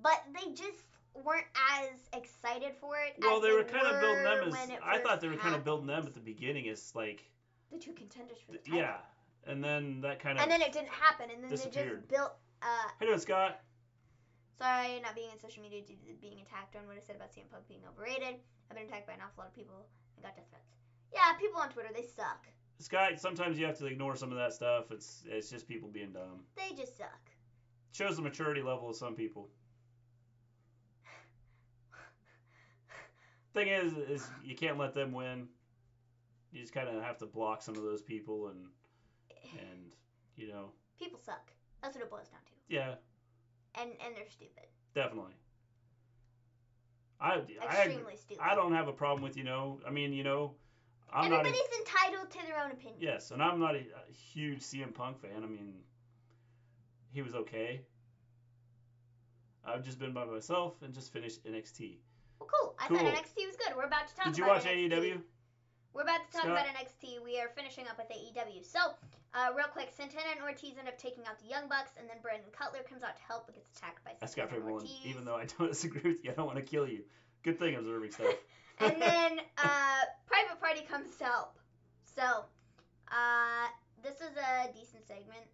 But they just weren't as excited for it. Well, as they were kind of building them as I thought they were happened. Kind of building them at the beginning as like the 2 contenders for the title. Yeah. And then that kind of and then it didn't happen, and then disappeared. They just built. How you doing, Scott? Sorry, not being in social media due to being attacked on what I said about CM Punk being overrated. I've been attacked by an awful lot of people and got death threats. Yeah, people on Twitter, they suck. Scott, sometimes you have to ignore some of that stuff. It's just people being dumb. They just suck. Shows the maturity level of some people. Thing is you can't let them win. You just kind of have to block some of those people and people suck. That's what it boils down to. Yeah. And they're stupid. Definitely. Extremely stupid. I don't have a problem with everybody's entitled to their own opinion. Yes, and I'm not a huge CM Punk fan. I mean, he was okay. I've just been by myself and just finished NXT. Well, cool. I thought NXT was good. We're about to talk about Did you watch NXT. AEW? We're about to talk Scott? about NXT. We are finishing up with AEW. So, real quick, Santana and Ortiz end up taking out the Young Bucks, and then Brandon Cutler comes out to help but gets attacked by Santana and Ortiz. Even though I don't disagree with you, I don't want to kill you. Good thing observing stuff. And then Private Party comes to help. So, this is a decent segment.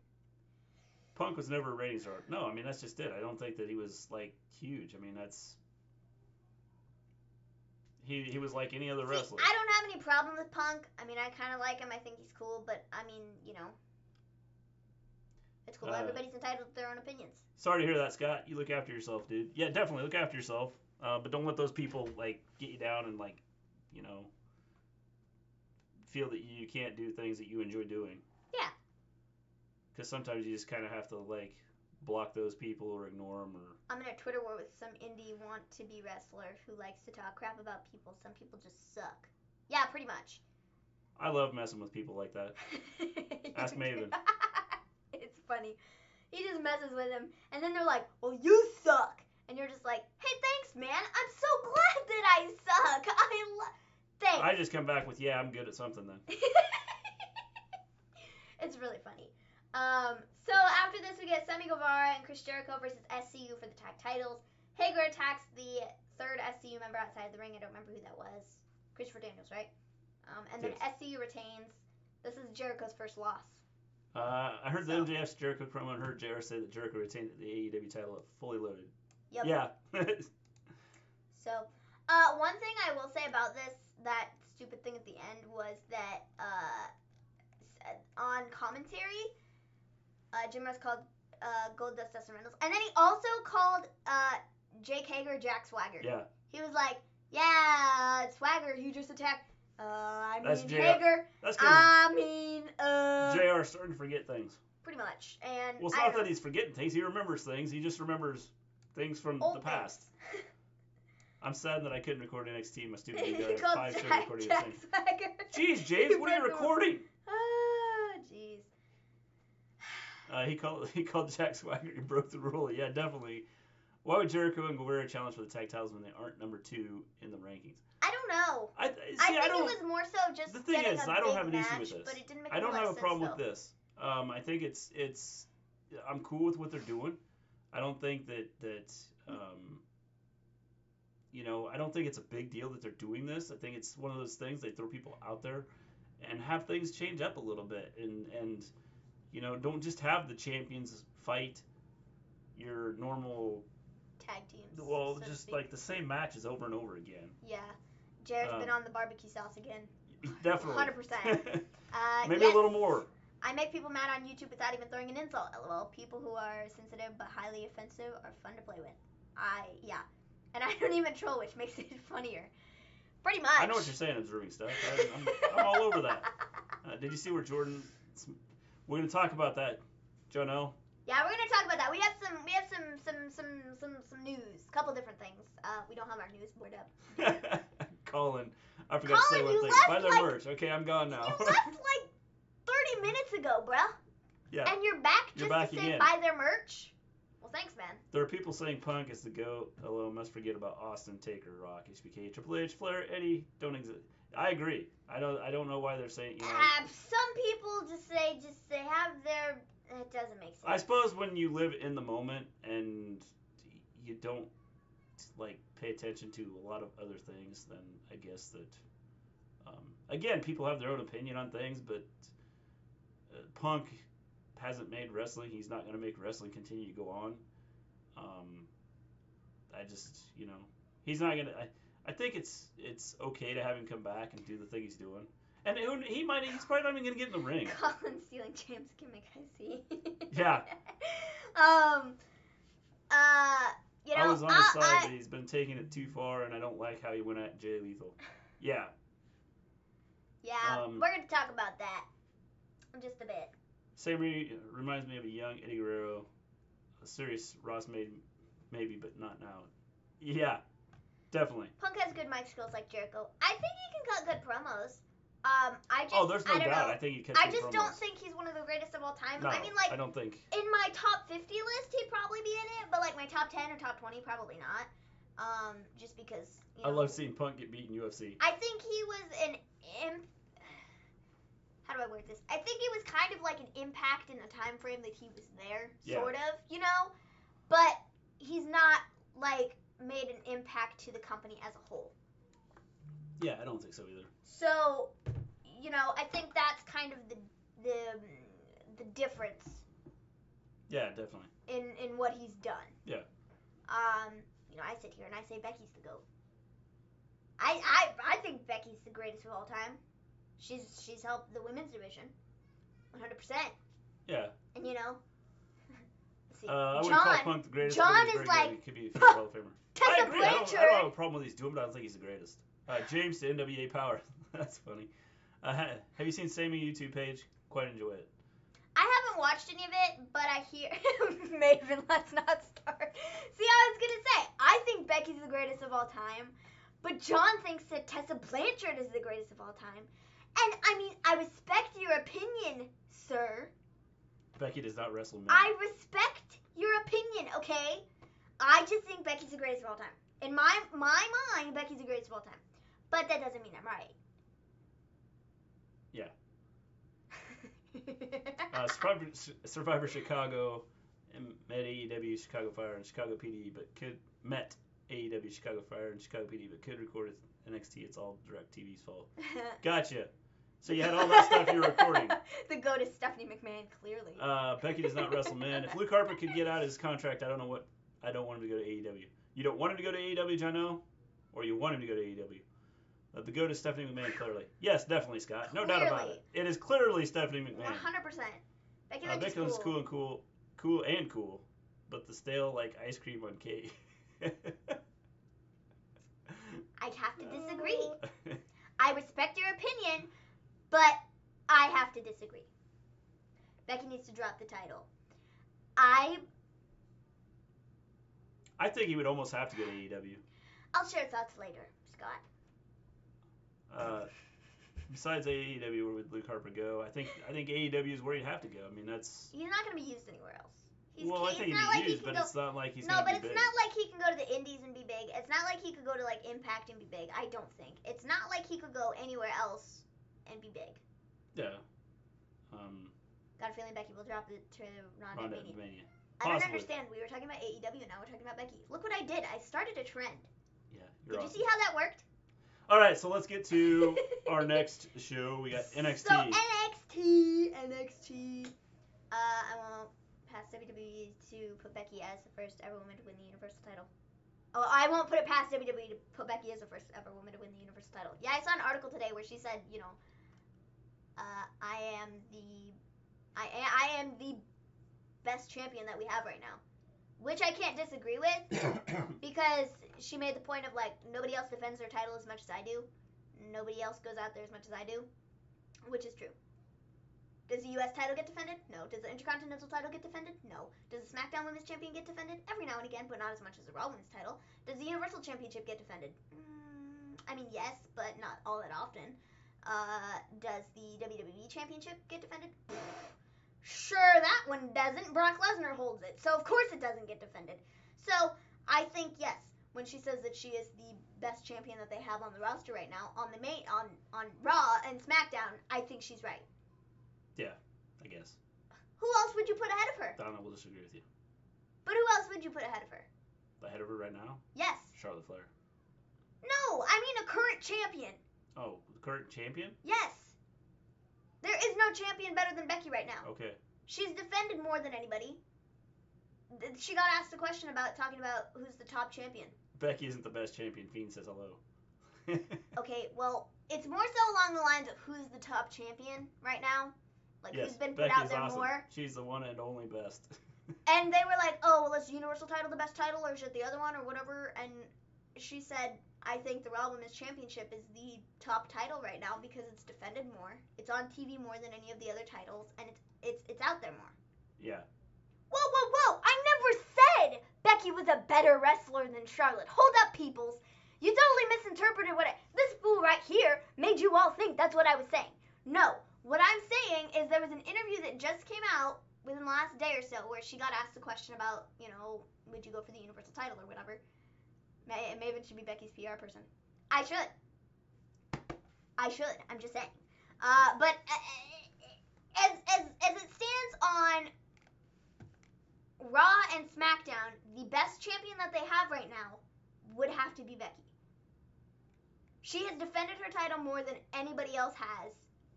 Punk was never a ratings star. No, I mean, that's just it. I don't think that he was, like, huge. I mean, that's... He was like any other wrestler. I don't have any problem with Punk. I mean, I kind of like him. I think he's cool. But, I mean, it's cool. Everybody's entitled to their own opinions. Sorry to hear that, Scott. You look after yourself, dude. Yeah, definitely look after yourself. But don't let those people, like, get you down and, like, feel that you can't do things that you enjoy doing. Yeah. Because sometimes you just kind of have to, like, block those people or ignore them. Or I'm in a Twitter war with some indie want-to-be wrestler who likes to talk crap about people. Some people just suck. Yeah, pretty much. I love messing with people like that. Ask Maven. It's funny. He just messes with him, and then they're like, "Well, you suck," and you're just like, "Hey, thanks, man. I'm so glad that I suck. Thanks." I just come back with, "Yeah, I'm good at something then." It's really funny. So after this, we get Sammy Guevara and Chris Jericho versus SCU for the tag titles. Hager attacks the third SCU member outside the ring. I don't remember who that was. Christopher Daniels, right? And then SCU retains. This is Jericho's first loss. I heard the MJF's Jericho promo and heard JR say that Jericho retained the AEW title at Fully Loaded. Yep. Yeah. So, one thing I will say about this, that stupid thing at the end, was that on commentary, Jim Ross called Goldust Dustin Reynolds, and then he also called Jake Hager Jack Swagger. Yeah. He was like, Yeah, Swagger, he just attacked. That's JR. Hager. That's good. JR's starting to forget things. Pretty much. And well, it's not that he's forgetting things. He remembers things. He just remembers things from the past. I'm sad that I couldn't record NXT. My stupid DVR had 5 shows recording at the same. Jeez, James, what are you recording? Jeez. He called Jack Swagger. He broke the rule. Yeah, definitely. Why would Jericho and Guevara challenge for the tag titles when they aren't number 2 in the rankings? I don't know. I think it was more so just the thing is, I don't have an issue with this. But it didn't make I don't have a problem with this. I think it's I'm cool with what they're doing. I don't think that you know, I don't think it's a big deal that they're doing this. I think it's one of those things they throw people out there and have things change up a little bit and you know, don't just have the champions fight your normal tag teams. Well, so just like the same matches over and over again. Yeah. Jared's been on the barbecue sauce again. Definitely. 100%. Maybe a little more. I make people mad on YouTube without even throwing an insult. LOL. People who are sensitive but highly offensive are fun to play with. Yeah. And I don't even troll, which makes it funnier. Pretty much. I know what you're saying, observing stuff. I'm all over that. Did you see where Jordan? We're gonna talk about that, Jono. Yeah, we're gonna talk about that. We have some news. A couple different things. We don't have our news board up. Colin, I forgot to say one thing. Buy their merch. Okay, I'm gone now. You left like 30 minutes ago, bruh. Yeah. And you're back just to say again. buy their merch? Well, thanks, man. There are people saying Punk is the GOAT. Hello, must forget about Austin, Taker, Rock, HBK, Triple H, Flair, Eddie. Don't exist. I agree. I don't know why they're saying. You know, some people just have their. It doesn't make sense. I suppose when you live in the moment and you don't like pay attention to a lot of other things, then I guess that. Again, people have their own opinion on things, but Punk hasn't made wrestling. He's not going to make wrestling continue to go on. I just, you know, he's not going to. I think it's okay to have him come back and do the thing he's doing. And he's probably not even going to get in the ring. Colin stealing James' gimmick, I see. Yeah. You know, I was on his side, but he's been taking it too far, and I don't like how he went at Jay Lethal. Yeah. Yeah, we're going to talk about that just a bit. Sammy reminds me of a young Eddie Guerrero. A serious Ross maybe, but not now. Yeah, definitely. Punk has good mic skills like Jericho. I think he can cut good promos. There's no doubt. I think he can. I just don't think he's one of the greatest of all time. No, I mean, like, I don't think. In my top 50 list, he'd probably be in it, but like my top 10 or top 20, probably not. Just because. You know, I love seeing Punk get beat in UFC. I think he was how do I word this? I think it was kind of like an impact in the time frame that he was there, sort of, you know? But he's not, like, made an impact to the company as a whole. Yeah, I don't think so either. So, you know, I think that's kind of the difference. Yeah, definitely. In what he's done. Yeah. You know, I sit here and I say Becky's the GOAT. I think Becky's the greatest of all time. She's helped the women's division, 100%. Yeah. And you know, let's see. I wouldn't call Punk the greatest. John is like. He could be a future Hall of Famer. Tessa I agree. I don't have a problem with he's doing, but I don't think he's the greatest. James to NWA Power. That's funny. Have you seen Sammy YouTube page? Quite enjoy it. I haven't watched any of it, but I hear Maven. Let's not start. See, I was gonna say I think Becky's the greatest of all time, but John thinks that Tessa Blanchard is the greatest of all time. And, I mean, I respect your opinion, sir. Becky does not wrestle men. I respect your opinion, okay? I just think Becky's the greatest of all time. In my mind, Becky's the greatest of all time. But that doesn't mean I'm right. Yeah. Survivor Chicago met AEW Chicago Fire and Chicago PD, but met AEW Chicago Fire and Chicago PD, but could record NXT. It's all DirecTV's fault. Gotcha. So you had all that stuff you were recording. The GOAT is Stephanie McMahon, clearly. Becky does not wrestle men. If Luke Harper could get out of his contract, I don't want him to go to AEW. You don't want him to go to AEW, Jono? Or you want him to go to AEW? The GOAT is Stephanie McMahon, clearly. Yes, definitely, Scott. No doubt about it. It is clearly Stephanie McMahon. 100%. Becky Lynch is cool, but the stale, like, ice cream on cake. I have to disagree. I respect your opinion, but I have to disagree. Becky needs to drop the title. I think he would almost have to go to AEW. I'll share thoughts later, Scott. Besides AEW, where would Luke Harper go? I think AEW is where he'd have to go. I mean, that's. He's not going to be used anywhere else. I think he'd be used, but it's not like he's No, going to but be it's big. not like he can go to the Indies and be big. It's not like he could go to like Impact and be big. I don't think. It's not like he could go anywhere else and be big. Yeah. Got a feeling Becky will drop it to Ronda Ronda Mania. Mania. I don't Possibly. understand. We were talking about AEW, and now we're talking about Becky. Look what I did. I started a trend. Yeah, Did awesome. you see how that worked? All right, so let's get to our next show. We got NXT. So NXT. I won't pass WWE to put Becky as the first ever woman to win the Universal title. Oh, I won't put it past WWE to put Becky as the first ever woman to win the Universal title. Yeah, I saw an article today where she said, you know, I am the best champion that we have right now, which I can't disagree with because she made the point of like nobody else defends their title as much as I do, nobody else goes out there as much as I do, which is true. Does the U.S. title get defended? No. Does the Intercontinental title get defended? No. Does the SmackDown Women's Champion get defended? Every now and again, but not as much as the Raw Women's title. Does the Universal Championship get defended? I mean, yes, but not all that often. Does the WWE Championship get defended? Sure, that one doesn't. Brock Lesnar holds it, so of course it doesn't get defended. So I think yes, when she says that she is the best champion that they have on the roster right now, on the main, on Raw and SmackDown, I think she's right. Yeah, I guess. Who else would you put ahead of her? Donna will disagree with you. But who else would you put ahead of her? Ahead of her right now? Yes. Charlotte Flair. No, I mean a current champion. Oh, the current champion? Yes. There is no champion better than Becky right now. Okay. She's defended more than anybody. She got asked a question about talking about who's the top champion. Becky isn't the best champion. Fiend says hello. Okay, well, it's more so along the lines of who's the top champion right now. Like, yes, who's been put Becky's out there awesome. more. She's the one and only best. And they were like, oh, well, is the Universal title the best title, or is it the other one, or whatever? And she said, I think the Raw Women's Championship is the top title right now because it's defended more. It's on TV more than any of the other titles, and it's out there more. Yeah. Whoa! I never said Becky was a better wrestler than Charlotte. Hold up, peoples. You totally misinterpreted this fool right here made you all think that's what I was saying. No, what I'm saying is there was an interview that just came out within the last day or so where she got asked a question about, you know, would you go for the Universal title or whatever. Maven should be Becky's PR person. I should. I'm just saying. But as it stands on Raw and SmackDown, the best champion that they have right now would have to be Becky. She has defended her title more than anybody else has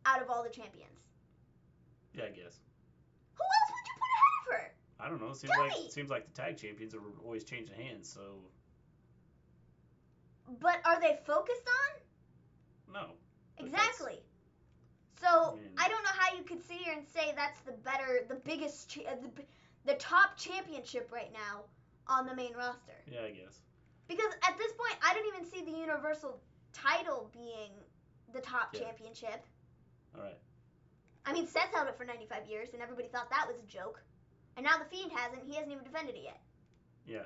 out of all the champions. Yeah, I guess. Who else would you put ahead of her? I don't know. Seems like the tag champions are always changing hands, so. But are they focused on? No. Exactly. So I don't know how you could sit here and say that's the biggest, the top championship right now on the main roster. Yeah, I guess. Because at this point, I don't even see the Universal title being the top championship. All right. I mean, Seth held it for 95 years, and everybody thought that was a joke. And now The Fiend hasn't. He hasn't even defended it yet. Yeah.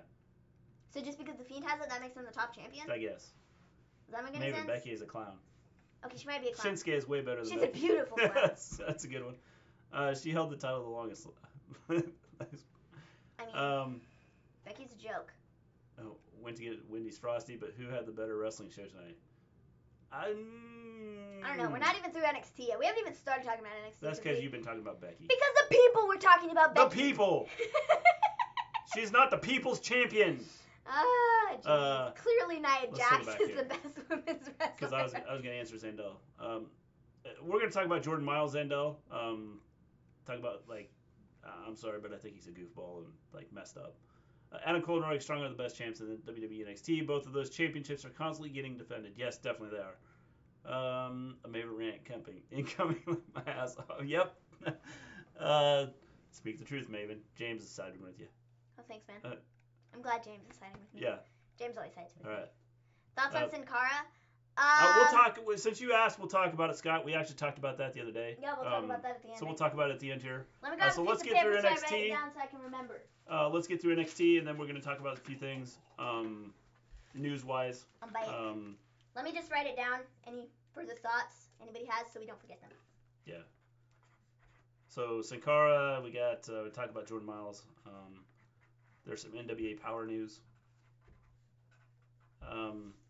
So just because The Fiend has it, that makes him the top champion? I guess. Does that make any sense? Maybe Becky is a clown. Okay, she might be a clown. Shinsuke is way better than She's Becky. a beautiful clown. That's a good one. She held the title the longest. I mean, Becky's a joke. Oh, went to get Wendy's Frosty, but who had the better wrestling show tonight? I don't know. We're not even through NXT yet. We haven't even started talking about NXT. That's because you've been talking about Becky. Because the people were talking about Becky. The people! She's not the people's champion! Jeez. Clearly Nia Jax is here. the best women's wrestler. Because I was going to answer Zandel. We're going to talk about Jordan Miles Zandel. Talk about, like, I'm sorry, but I think he's a goofball and, like, messed up. Adam Cole and Roderick Strong are the best champs in the WWE NXT. Both of those championships are constantly getting defended. Yes, definitely they are. A Maven rant incoming with my ass off. Yep. Speak the truth, Maven. James is siding with you. Oh, thanks, man. I'm glad James is siding with me. Yeah. James always sides with me. All right. Thoughts on Sin Cara? We'll talk. Since you asked, we'll talk about it, Scott. We actually talked about that the other day. Yeah, we'll talk about that at the end. So we'll talk about it at the end here. Let me grab so a piece let's of get paper through so I NXT. write it down so I can remember. Let's get through NXT, and then we're going to talk about a few things, news-wise. Let me just write it down. Any further thoughts anybody has, so we don't forget them. Yeah. So Sin Cara, we talked about Jordan Miles. There's some NWA Power news.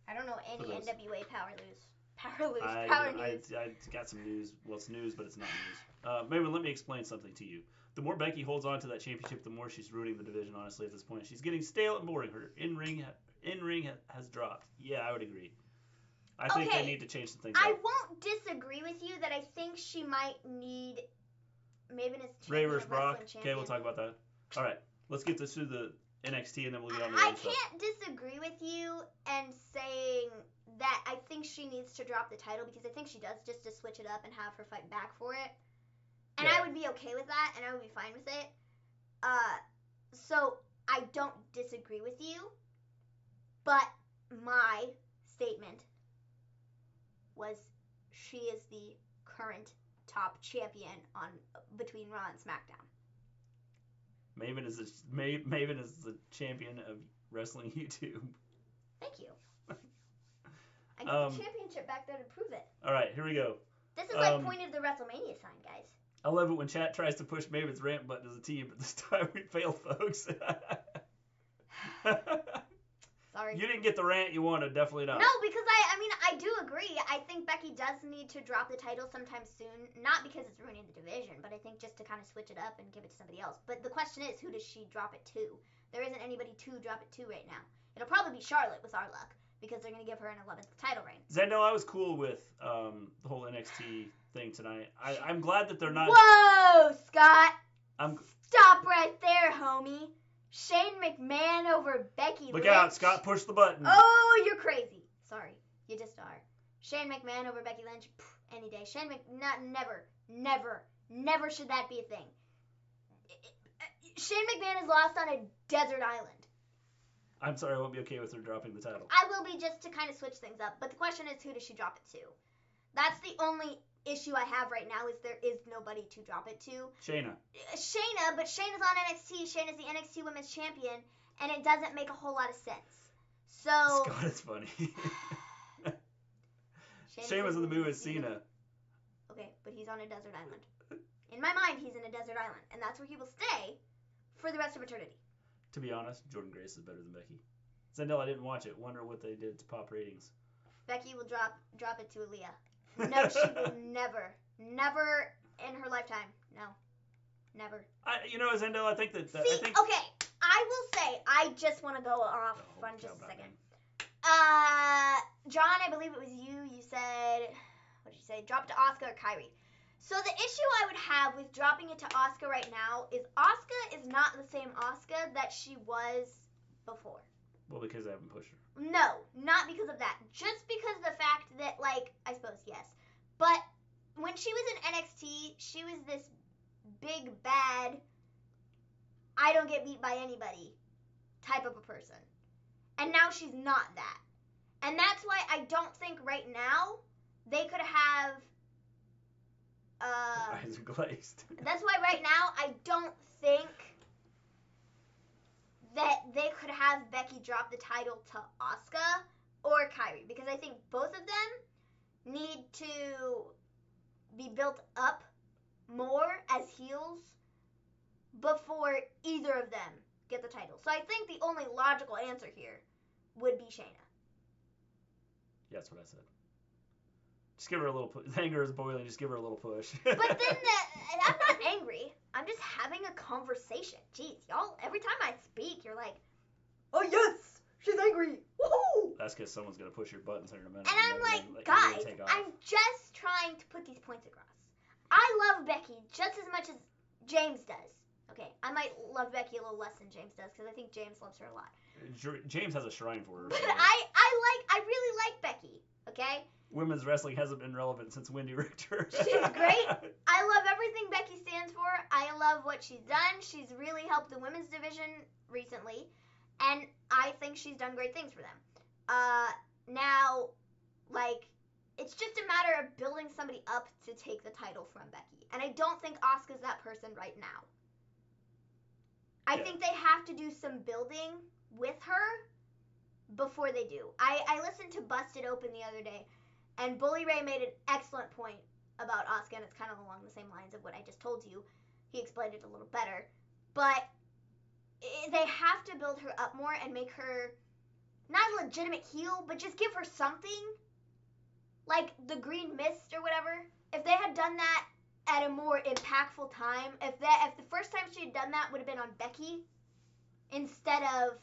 I don't know any NWA Power news. I got some news. Well, it's news, but it's not news. Maven, let me explain something to you. The more Becky holds on to that championship, the more she's ruining the division, honestly, at this point. She's getting stale and boring. Her in-ring has dropped. Yeah, I would agree. I think they need to change some things I up. won't disagree with you that I think she might need Maven as Ray versus Brock. Okay, we'll talk about that. All right, let's get this through the NXT, and then we'll get on to the other stuff. I can't disagree with you and saying that I think she needs to drop the title, because I think she does, just to switch it up and have her fight back for it. And I would be okay with that, and I would be fine with it. So I don't disagree with you, but my statement was she is the current top champion between Raw and SmackDown. Maven is the champion of wrestling YouTube. Thank you. I get the championship back there to prove it. All right, here we go. This is like point of the WrestleMania sign, guys. I love it when chat tries to push Maven's rant button as a team, but this time we failed, folks. Sorry. You didn't get the rant you wanted, definitely not. No, because I do agree. I think Becky does need to drop the title sometime soon. Not because it's ruining the division, but I think just to kind of switch it up and give it to somebody else. But the question is, who does she drop it to? There isn't anybody to drop it to right now. It'll probably be Charlotte with our luck, because they're going to give her an 11th title reign. Zendel, I was cool with the whole NXT thing tonight. I'm glad that they're not... Whoa, Scott! Stop right there, homie. Shane McMahon over Becky Lynch. Look out, Scott, push the button. Oh, you're crazy. Sorry, you just are. Shane McMahon over Becky Lynch, any day. Never should that be a thing. Shane McMahon is lost on a desert island. I'm sorry, I won't be okay with her dropping the title. I will be, just to kind of switch things up. But the question is, who does she drop it to? That's the only issue I have right now, is there is nobody to drop it to. Shayna, but Shayna's on NXT. Shayna's the NXT Women's Champion, and it doesn't make a whole lot of sense. So Scott is funny. Shane was in the movie with Cena. Okay, but he's on a desert island. In my mind, he's in a desert island, and that's where he will stay for the rest of eternity. To be honest, Jordan Grace is better than Becky. Zendel, I didn't watch it. Wonder what they did to pop ratings. Becky will drop it to Aliyah. No, she will never in her lifetime. No, never. Zendel, I think that. Okay, I will say, I just want to go off on just a second. John, I believe it was you. You said, what did you say? Drop it to Asuka or Kairi. So the issue I would have with dropping it to Asuka right now is Asuka is not the same Asuka that she was before. Well, because I haven't pushed her. No, not because of that. Just because of the fact that, I suppose, yes. But when she was in NXT, she was this big, bad, I don't get beat by anybody type of a person. And now she's not that. And that's why I don't think right now they could have... eyes are glazed. That's why right now I don't think that they could have Becky drop the title to Asuka or Kairi, because I think both of them need to be built up more as heels before either of them get the title. So I think the only logical answer here would be Shayna. Yeah, that's what I said. Just give her a little push. Anger is boiling. Just give her a little push. But then I'm not angry. I'm just having a conversation. Jeez, y'all, every time I speak, you're like, oh, yes, she's angry. Woohoo! That's because someone's going to push your buttons in a minute. And I'm like, guys, I'm just trying to put these points across. I love Becky just as much as James does. Okay, I might love Becky a little less than James does, because I think James loves her a lot. James has a shrine for her. But I really like Becky, okay? Women's wrestling hasn't been relevant since Wendy Richter. She's great. I love everything Becky stands for. I love what she's done. She's really helped the women's division recently, and I think she's done great things for them. Now, like, it's just a matter of building somebody up to take the title from Becky. And I don't think Asuka's that person right now. I think they have to do some building with her before they do. I listened to Busted Open the other day, and Bully Ray made an excellent point about Asuka, and it's kind of along the same lines of what I just told you. He explained it a little better. But they have to build her up more and make her not a legitimate heel, but just give her something. Like the Green Mist or whatever. If they had done that at a more impactful time, if the first time she had done that would have been on Becky instead of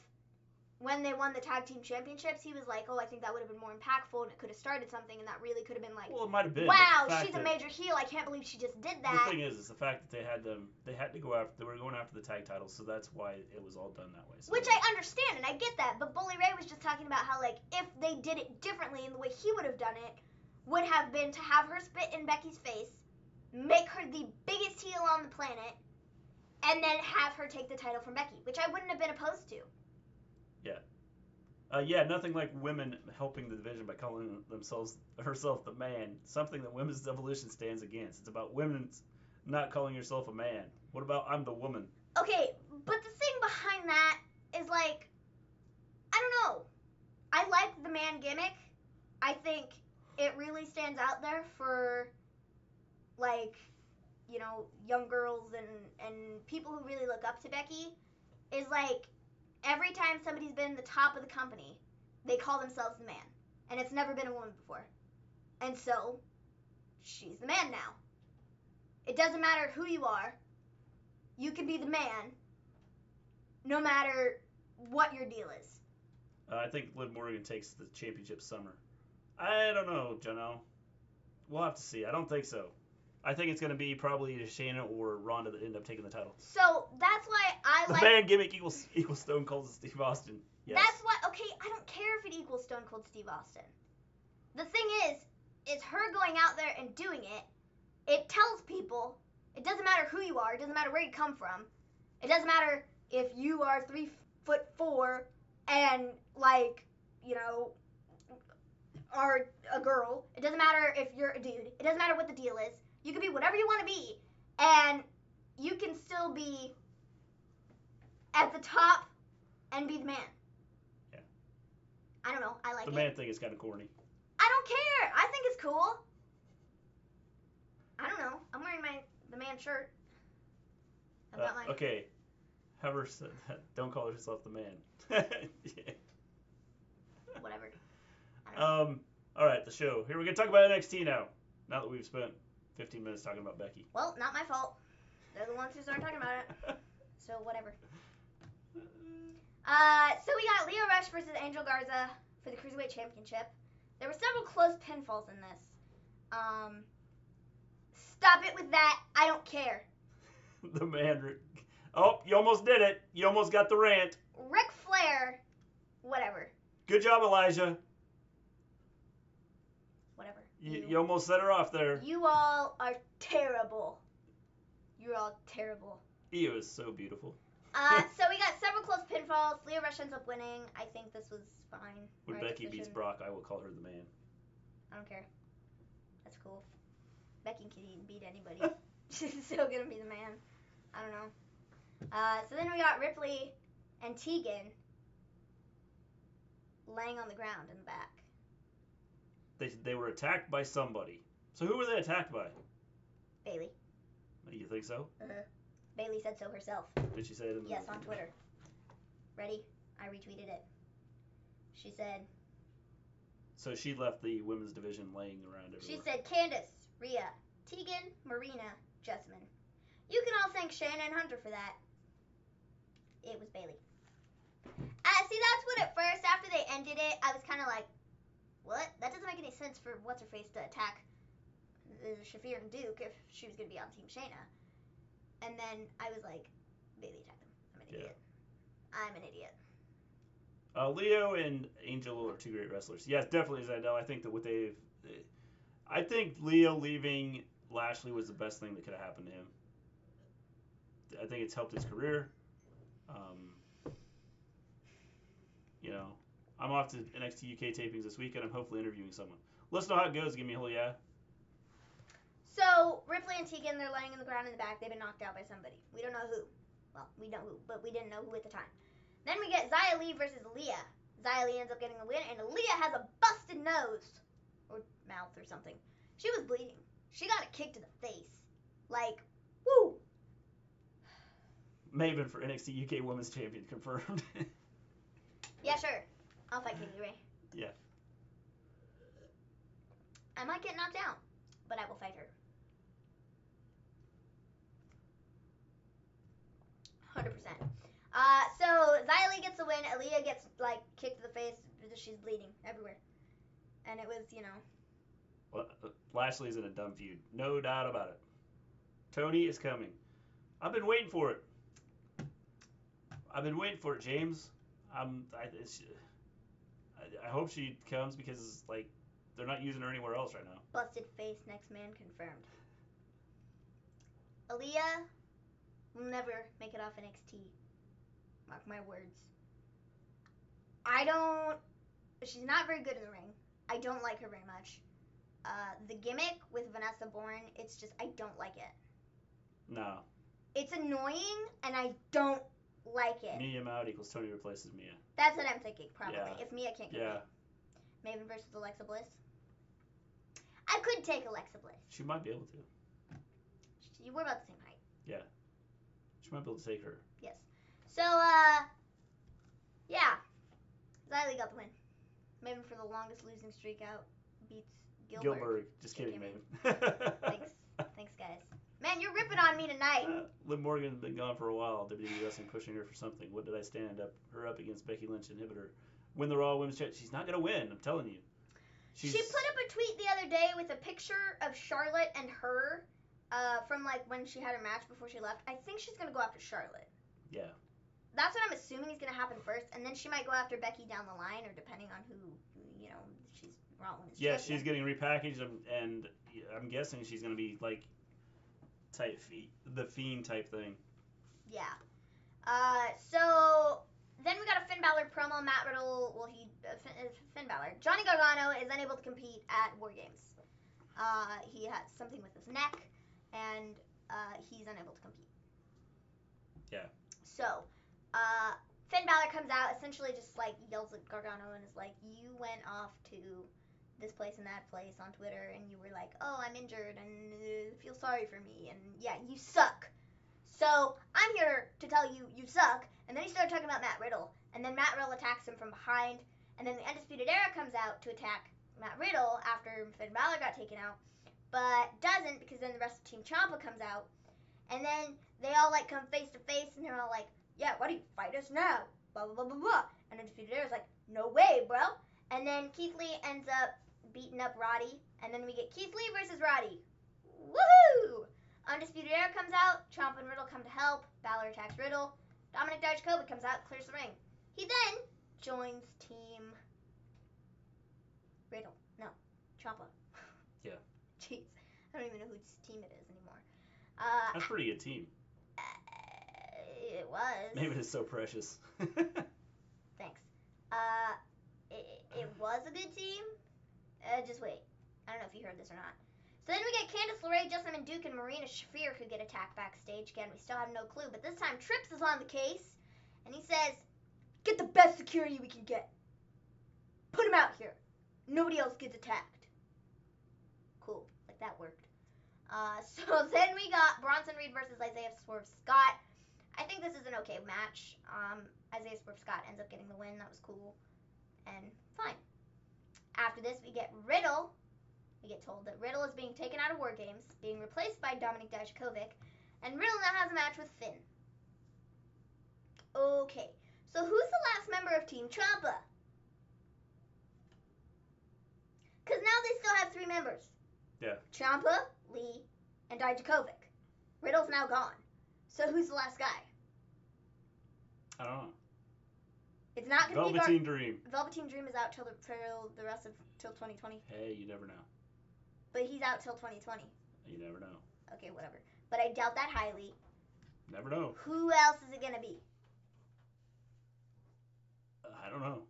when they won the tag team championships, he was like, oh, I think that would have been more impactful and it could have started something, and that really could have been like, well, it might have been. Wow, she's a major heel. I can't believe she just did that. The thing is the fact that they had to go after, they were going after the tag titles, so that's why it was all done that way. So which I understand and I get that, but Bully Ray was just talking about how, like, if they did it differently in the way he would have done it, would have been to have her spit in Becky's face, make her the biggest heel on the planet, and then have her take the title from Becky, which I wouldn't have been opposed to. Yeah, nothing like women helping the division by calling herself the man. Something that women's evolution stands against. It's about women not calling yourself a man. What about I'm the woman? Okay, but the thing behind that is, like, I don't know. I like the man gimmick. I think it really stands out there for, like, you know, young girls and people who really look up to Becky. Is like, every time somebody's been the top of the company, they call themselves the man. And it's never been a woman before. And so, she's the man now. It doesn't matter who you are. You can be the man, no matter what your deal is. I think Liv Morgan takes the championship summer. I don't know, Jono. We'll have to see. I don't think so. I think it's going to be probably Shayna or Ronda that end up taking the title. So that's why I the like... The man gimmick equals Stone Cold and Steve Austin. Yes. That's why... Okay, I don't care if it equals Stone Cold Steve Austin. The thing is, it's her going out there and doing it. It tells people, it doesn't matter who you are. It doesn't matter where you come from. It doesn't matter if you are 3'4" and, like, you know, are a girl. It doesn't matter if you're a dude. It doesn't matter what the deal is. You can be whatever you want to be, and you can still be at the top and be the man. Yeah. I don't know. I like the it. The man thing is kind of corny. I don't care. I think it's cool. I don't know. I'm wearing the man shirt. I've got my... Okay. Have her say that. Don't call herself the man. Yeah. Whatever. I don't know. All right, the show. Here we're going to talk about NXT now. Now that we've spent 15 minutes talking about Becky. Well, not my fault. They're the ones who started talking about it. So, whatever. So we got Lio Rush versus Angel Garza for the Cruiserweight Championship. There were several close pinfalls in this. Stop it with that. I don't care. The man... Oh, you almost did it. You almost got the rant. Ric Flair. Whatever. Good job, Elijah. Whatever. You almost set her off there. You all are terrible. You're all terrible. Io is so beautiful. So we got several close pinfalls. Lio Rush ends up winning. I think this was fine. When Becky beats Brock, I will call her the man. I don't care. That's cool. Becky can beat anybody. She's still gonna be the man. I don't know. So then we got Ripley and Tegan laying on the ground in the back. They were attacked by somebody. So who were they attacked by? Bayley. You think so? Uh-huh. Bayley said so herself. Did she say it? Yes, on Twitter. Ready? I retweeted it. She said... So she left the women's division laying around everywhere. She said, Candace, Rhea, Tegan, Marina, Jessamine. You can all thank Shayna and Hunter for that. It was Bayley. See, that's what at first, after they ended it, I was kind of like, what? That doesn't make any sense for What's-Her-Face to attack Shafir and Duke if she was going to be on Team Shayna. And then I was like, Bayley attacked them. I'm an idiot. I'm an idiot. Lio and Angel are two great wrestlers. Yes, definitely, Zandel. I think that I think Lio leaving Lashley was the best thing that could have happened to him. I think it's helped his career. You know, I'm off to NXT UK tapings this weekend. I'm hopefully interviewing someone. Let's know how it goes. Give me a whole yeah. So, Ripley and Tegan, they're laying on the ground in the back. They've been knocked out by somebody. We don't know who. Well, we know who, but we didn't know who at the time. Then we get Xia Lee versus Aliyah. Xia Lee ends up getting the win, and Aliyah has a busted nose. Or mouth or something. She was bleeding. She got a kick to the face. Like, woo! Maven for NXT UK Women's Champion confirmed. Yeah, sure. I'll fight Katie Ray. Yeah. I might get knocked out, but I will fight her. 100%. So Xia Lee gets the win. Aliyah gets like kicked to the face because she's bleeding everywhere, and it was Well, Lashley's in a dumb feud, no doubt about it. Tony is coming. I've been waiting for it. James. I hope she comes because like they're not using her anywhere else right now. Busted face, next man confirmed. Aliyah will never make it off NXT. Mark my words. She's not very good in the ring. I don't like her very much. The gimmick with Vanessa Bourne, it's just, I don't like it. No. It's annoying, and I don't like it. Mia Mount equals Tony replaces Mia. That's what I'm thinking, probably. Yeah. If Mia can't get Yeah. Maven versus Alexa Bliss. I could take Alexa Bliss. She might be able to. We're about the same height. Yeah. She might be able to take her. Yes. So, yeah. Xia Lee got the win. Maven for the longest losing streak out beats Gilbert. Just kidding, Maven. Thanks, guys. Man, you're ripping on me tonight. Liv Morgan's been gone for a while. WWE Wrestling pushing her for something. What did I stand her up against Becky Lynch and inhibit her? Win the Raw Women's Championship. She's not going to win, I'm telling you. She put up a tweet the other day with a picture of Charlotte and her from like when she had her match before she left. I think she's going to go after Charlotte. Yeah. That's what I'm assuming is going to happen first, and then she might go after Becky down the line, or depending on who she's Raw Women's Yeah, champion. she's getting repackaged, and I'm guessing she's going to be like the Fiend type thing. Yeah. So then we got a Finn Balor promo. Matt Riddle, Finn Balor. Johnny Gargano is unable to compete at War Games. He has something with his neck, and he's unable to compete. Yeah. So, Finn Balor comes out, essentially just like yells at Gargano and is like, you went off to this place and that place on Twitter, and you were like, oh, I'm injured and feel sorry for me, and yeah, you suck. So I'm here to tell you you suck. And then he started talking about Matt Riddle, and then Matt Riddle attacks him from behind, and then the Undisputed Era comes out to attack Matt Riddle after Finn Balor got taken out, but doesn't, because then the rest of Team Ciampa comes out, and then they all like come face to face, and they're all like, yeah, why do you fight us now? Blah blah blah blah blah. And Undisputed Era's like, no way, bro. And then Keith Lee ends up beating up Roddy, and then we get Keith Lee versus Roddy. Woohoo! Undisputed Era comes out, Ciampa and Riddle come to help, Balor attacks Riddle, Dominic Dijakovic comes out, clears the ring. He then joins Team Riddle. No, Ciampa. Yeah. Jeez, I don't even know whose team it is anymore. That's a pretty good team. It was. Maybe it's so precious. Thanks. It was a good team. Just wait. I don't know if you heard this or not. So then we get Candice LeRae, Jessamyn Duke, and Marina Shafir who get attacked backstage. Again, we still have no clue, but this time Trips is on the case, and he says, get the best security we can get. Put him out here. Nobody else gets attacked. Cool. Like, that worked. So then we got Bronson Reed versus Isaiah Swerve Scott. I think this is an okay match. Isaiah Swerve Scott ends up getting the win. That was cool. And fine. After this, we get Riddle. We get told that Riddle is being taken out of War Games, being replaced by Dominic Dijakovic, and Riddle now has a match with Finn. Okay, so who's the last member of Team Ciampa? Because now they still have 3 members. Yeah. Ciampa, Lee, and Dijakovic. Riddle's now gone. So who's the last guy? I don't know. It's not going to be Velveteen Dream. Velveteen Dream is out till the rest of till 2020. Hey, you never know. But he's out till 2020. You never know. Okay, whatever. But I doubt that highly. Never know. Who else is it going to be? I don't know.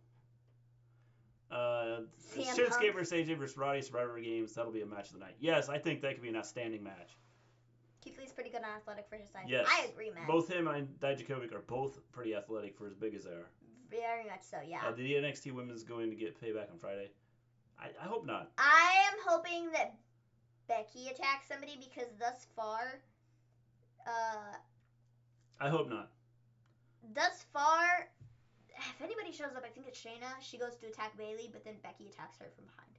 Shinsuke versus AJ versus Roddy, Survivor Games. That'll be a match of the night. Yes, I think that could be an outstanding match. Keith Lee's pretty good on athletic for his size. Yes. I agree, man. Both him and Dijakovic are both pretty athletic for as big as they are. Very much so, yeah. The NXT Women's going to get payback on Friday. I hope not. I am hoping that Becky attacks somebody because thus far, I hope not. If anybody shows up, I think it's Shayna. She goes to attack Bayley, but then Becky attacks her from behind.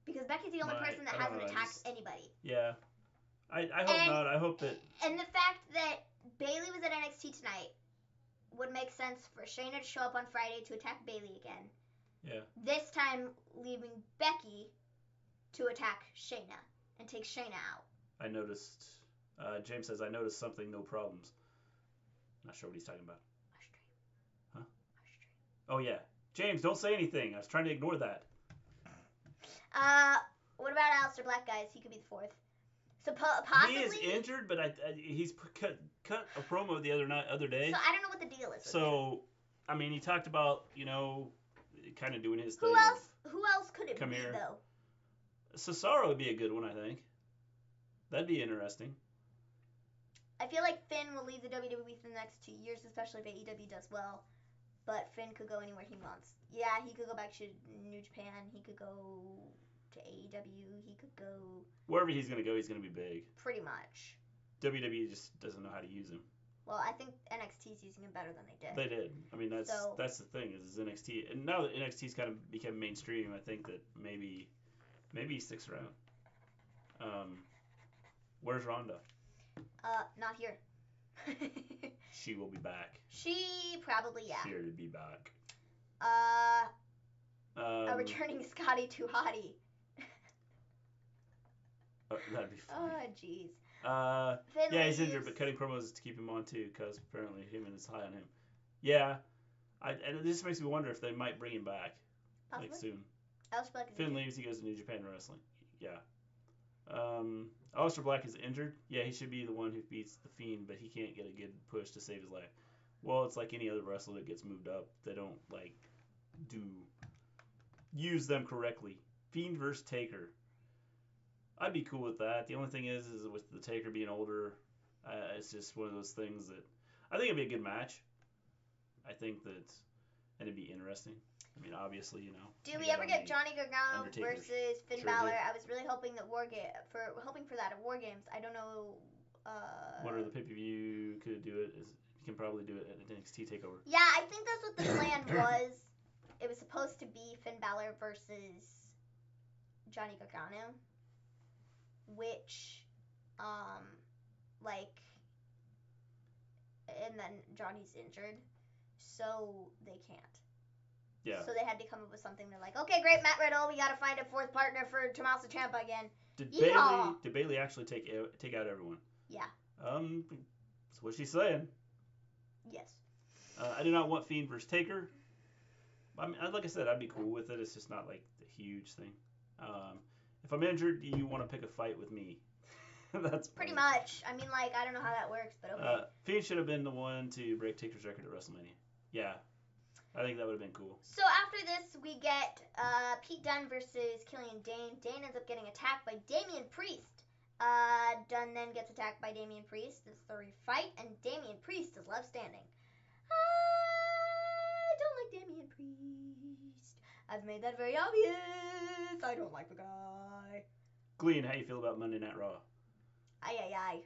Because Becky's the only person that hasn't attacked anybody. Yeah. I hope not. I hope that... And the fact that Bayley was at NXT tonight would make sense for Shayna to show up on Friday to attack Bayley again. Yeah. This time leaving Becky to attack Shayna and take Shayna out. I noticed... James says, I noticed something, no problems. Not sure what he's talking about. Huh? Oh, yeah. James, don't say anything. I was trying to ignore that. What about Aleister Black, guys? He could be the fourth. So possibly... He is injured, but he's cut a promo the other day. So I don't know what the deal is. So, I mean, he talked about, kind of doing his thing. Who else could it be, though? Cesaro would be a good one, I think. That'd be interesting. I feel like Finn will leave the WWE for the next 2 years, especially if AEW does well. But Finn could go anywhere he wants. Yeah, he could go back to New Japan. He could go to AEW. He could go... Wherever he's going to go, he's going to be big. Pretty much. WWE just doesn't know how to use him. Well, I think NXT's using him better than they did. They did. I mean, that's the thing, is NXT. And now that NXT's kind of become mainstream, I think that maybe he sticks around. Where's Ronda? Not here. She will be back. She probably, yeah. Sure to be back. A returning Scotty Too Hottie. That'd be funny. Oh, jeez. Yeah, he's injured, but cutting promos is to keep him on too, because apparently Heyman is high on him. Yeah, and this makes me wonder if they might bring him back, Possibly. like soon. Aleister Black is Finn injured. leaves, he goes to New Japan Wrestling. Yeah. Aleister Black is injured. Yeah, he should be the one who beats the Fiend, but he can't get a good push to save his life. Well, it's like any other wrestler that gets moved up. They don't use them correctly. Fiend versus Taker. I'd be cool with that. The only thing is with the Taker being older, it's just one of those things that I think it'd be a good match. I think that, and it'd be interesting. I mean, obviously, Do we ever get Johnny Gargano Undertaker's versus Finn sure Balor? did. I was really hoping that hoping for that at War Games. I don't know. What are the pay-per-view could do it? You can probably do it at NXT Takeover. Yeah, I think that's what the plan was. It was supposed to be Finn Balor versus Johnny Gargano, which, and then Johnny's injured, so they can't. Yeah. So they had to come up with something. They're like, okay, great, Matt Riddle, we got to find a fourth partner for Tommaso Ciampa again. Did Bayley actually take out everyone? Yeah. That's what she's saying. Yes. I do not want Fiend versus Taker. I mean, like I said, I'd be cool with it. It's just not like the huge thing. If I'm injured, do you want to pick a fight with me? That's pretty much. I mean, I don't know how that works, but okay. Fiend should have been the one to break Taker's record at WrestleMania. Yeah. I think that would have been cool. So after this, we get Pete Dunne versus Killian Dain. Dain ends up getting attacked by Damian Priest. Dunne then gets attacked by Damian Priest. It's the refight, and Damian Priest is left standing. I don't like Damian Priest. I've made that very obvious. I don't like the guy. Gleen, how you feel about Monday Night Raw? Aye.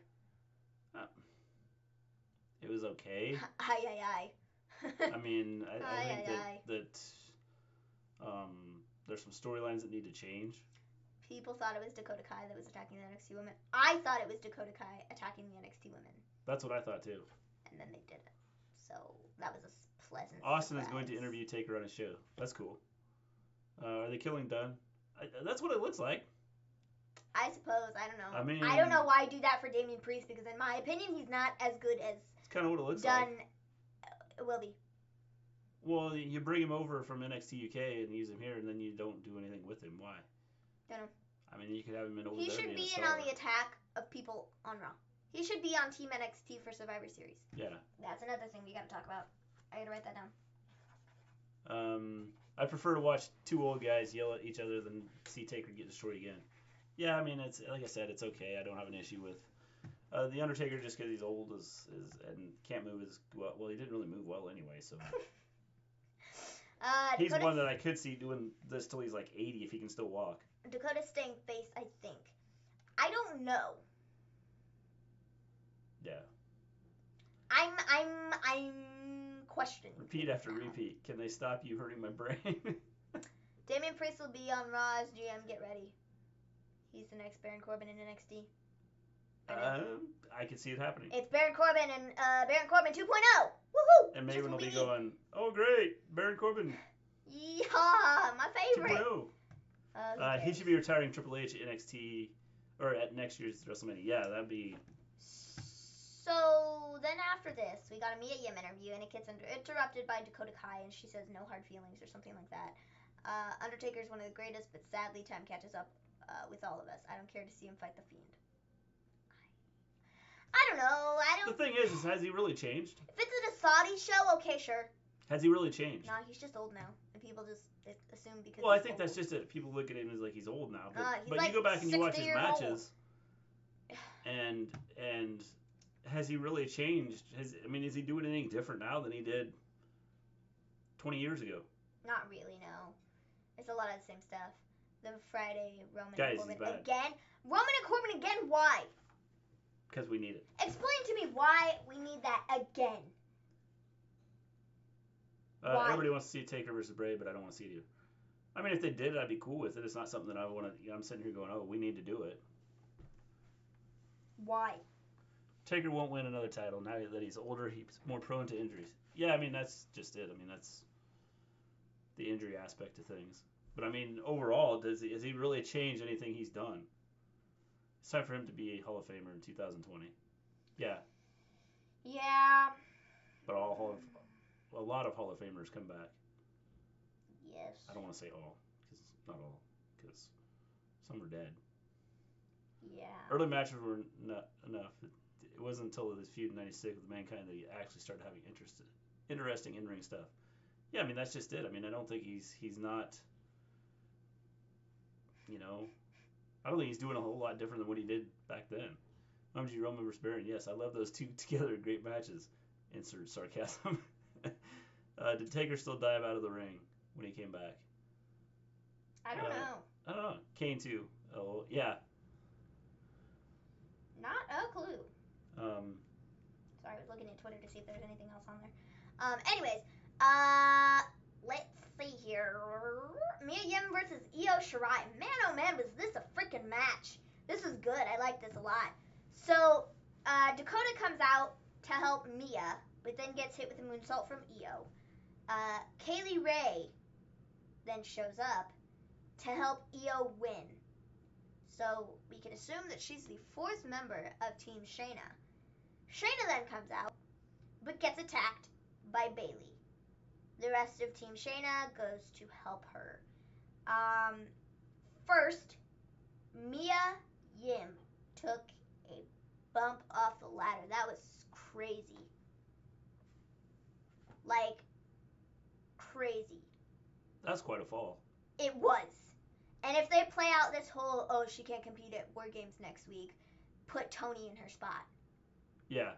It was okay. Aye. I mean, I think that there's some storylines that need to change. People thought it was Dakota Kai that was attacking the NXT women. I thought it was Dakota Kai attacking the NXT women. That's what I thought too. And then they did it. So that was a pleasant Austin surprise. is going to interview Taker on his show. That's cool. Are they killing Dunne? That's what it looks like. I suppose. I don't know. I mean, I don't know why do that for Damian Priest, because in my opinion, he's not as good as it's kind of what it looks Dunne like. will be. Well, you bring him over from NXT UK and use him here, and then you don't do anything with him. Why? Don't know. I mean, you could have him in over He there. should be in on the attack of people on Raw. He should be on Team NXT for Survivor Series. Yeah. That's another thing we got to talk about. I got to write that down. I prefer to watch two old guys yell at each other than see Taker get destroyed again. Yeah, I mean, it's like I said, it's okay. I don't have an issue with the Undertaker just because he's old and can't move as well. Well, he didn't really move well anyway, so. He's one that I could see doing this till he's like 80 if he can still walk. Dakota's staying face, I think. I don't know. Yeah. I'm questioning. Repeat after repeat. Can they stop you hurting my brain? Damian Priest will be on Raw as GM. Get ready. He's the next Baron Corbin in NXT. I could see it happening. It's Baron Corbin and Baron Corbin 2.0. Woohoo! And Maven will be going, oh great, Baron Corbin. Yeah, my favorite. 2.0. He should be retiring Triple H at NXT or at next year's WrestleMania. Yeah, that'd be. So then after this, we got a Mia Yim interview, and it gets interrupted by Dakota Kai, and she says no hard feelings or something like that. Undertaker is one of the greatest, but sadly time catches up with all of us. I don't care to see him fight the Fiend. I don't know. The thing is has he really changed? If it's at a Saudi show, okay, sure. Has he really changed? No, he's just old now, and people just assume because. Well, I think that's just it. People look at him as like he's old now, but like you go back and you watch his matches, old. and has he really changed? Is he doing anything different now than he did 20 years ago? Not really, no. It's a lot of the same stuff. The Friday Roman Guys, and Corbin again. Roman and Corbin again. Why? Because we need it. Explain to me why we need that again. Why? Everybody wants to see Taker versus Bray, but I don't want to see it. I mean, if they did, I'd be cool with it. It's not something that I want to. I'm sitting here going, "Oh, we need to do it." Why? Taker won't win another title now that he's older. He's more prone to injuries. Yeah, I mean that's just it. I mean that's the injury aspect of things. But I mean, overall, has he really changed anything he's done? It's time for him to be a Hall of Famer in 2020. Yeah. Yeah. But a lot of Hall of Famers come back. Yes. I don't want to say all, because not all, because some are dead. Yeah. Early matches were not enough. It wasn't until this feud in '96 with Mankind that he actually started having interesting in-ring stuff. Yeah, I mean that's just it. I mean I don't think he's not. I don't think he's doing a whole lot different than what he did back then. MG Roman vs. Baron, yes, I love those two together. Great matches. Insert sarcasm. Did Taker still dive out of the ring when he came back? I don't know. I don't know. Kane too. Oh yeah. Not a clue. Sorry, I was looking at Twitter to see if there's anything else on there. Anyways, let's see here. Mia Yim versus Io Shirai. Man, oh man, was this a freaking match. This is good. I like this a lot. So, Dakota comes out to help Mia, but then gets hit with a moonsault from Io. Kaylee Ray then shows up to help Io win. So, we can assume that she's the fourth member of Team Shayna. Shayna then comes out, but gets attacked by Bayley. The rest of Team Shayna goes to help her. First, Mia Yim took a bump off the ladder. That was crazy. Like, crazy. That's quite a fall. It was. And if they play out this whole, oh, she can't compete at War Games next week, put Tony in her spot. Yeah.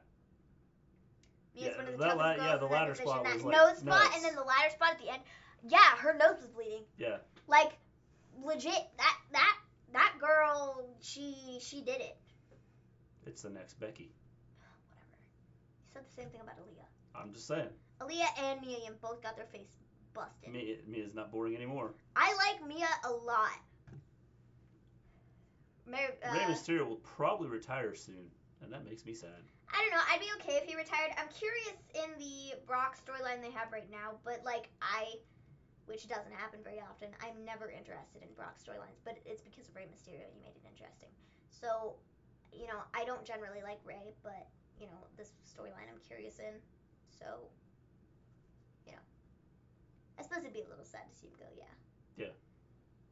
Mia's one of the that toughest girls the in ladder that spot division. was That like nose spot nuts. and then the ladder spot at the end. Yeah, her nose was bleeding. Yeah. Like, legit, that girl, she did it. It's the next Becky. Whatever. You said the same thing about Aliyah. I'm just saying. Aliyah and Mia Yim both got their face busted. Mia's not boring anymore. I like Mia a lot. Rey Mysterio will probably retire soon, and that makes me sad. I don't know. I'd be okay if he retired. I'm curious in the Brock storyline they have right now, but which doesn't happen very often, I'm never interested in Brock storylines, but it's because of Rey Mysterio and he made it interesting. So, I don't generally like Rey, but, this storyline I'm curious in. So, I suppose it'd be a little sad to see him go, yeah. Yeah.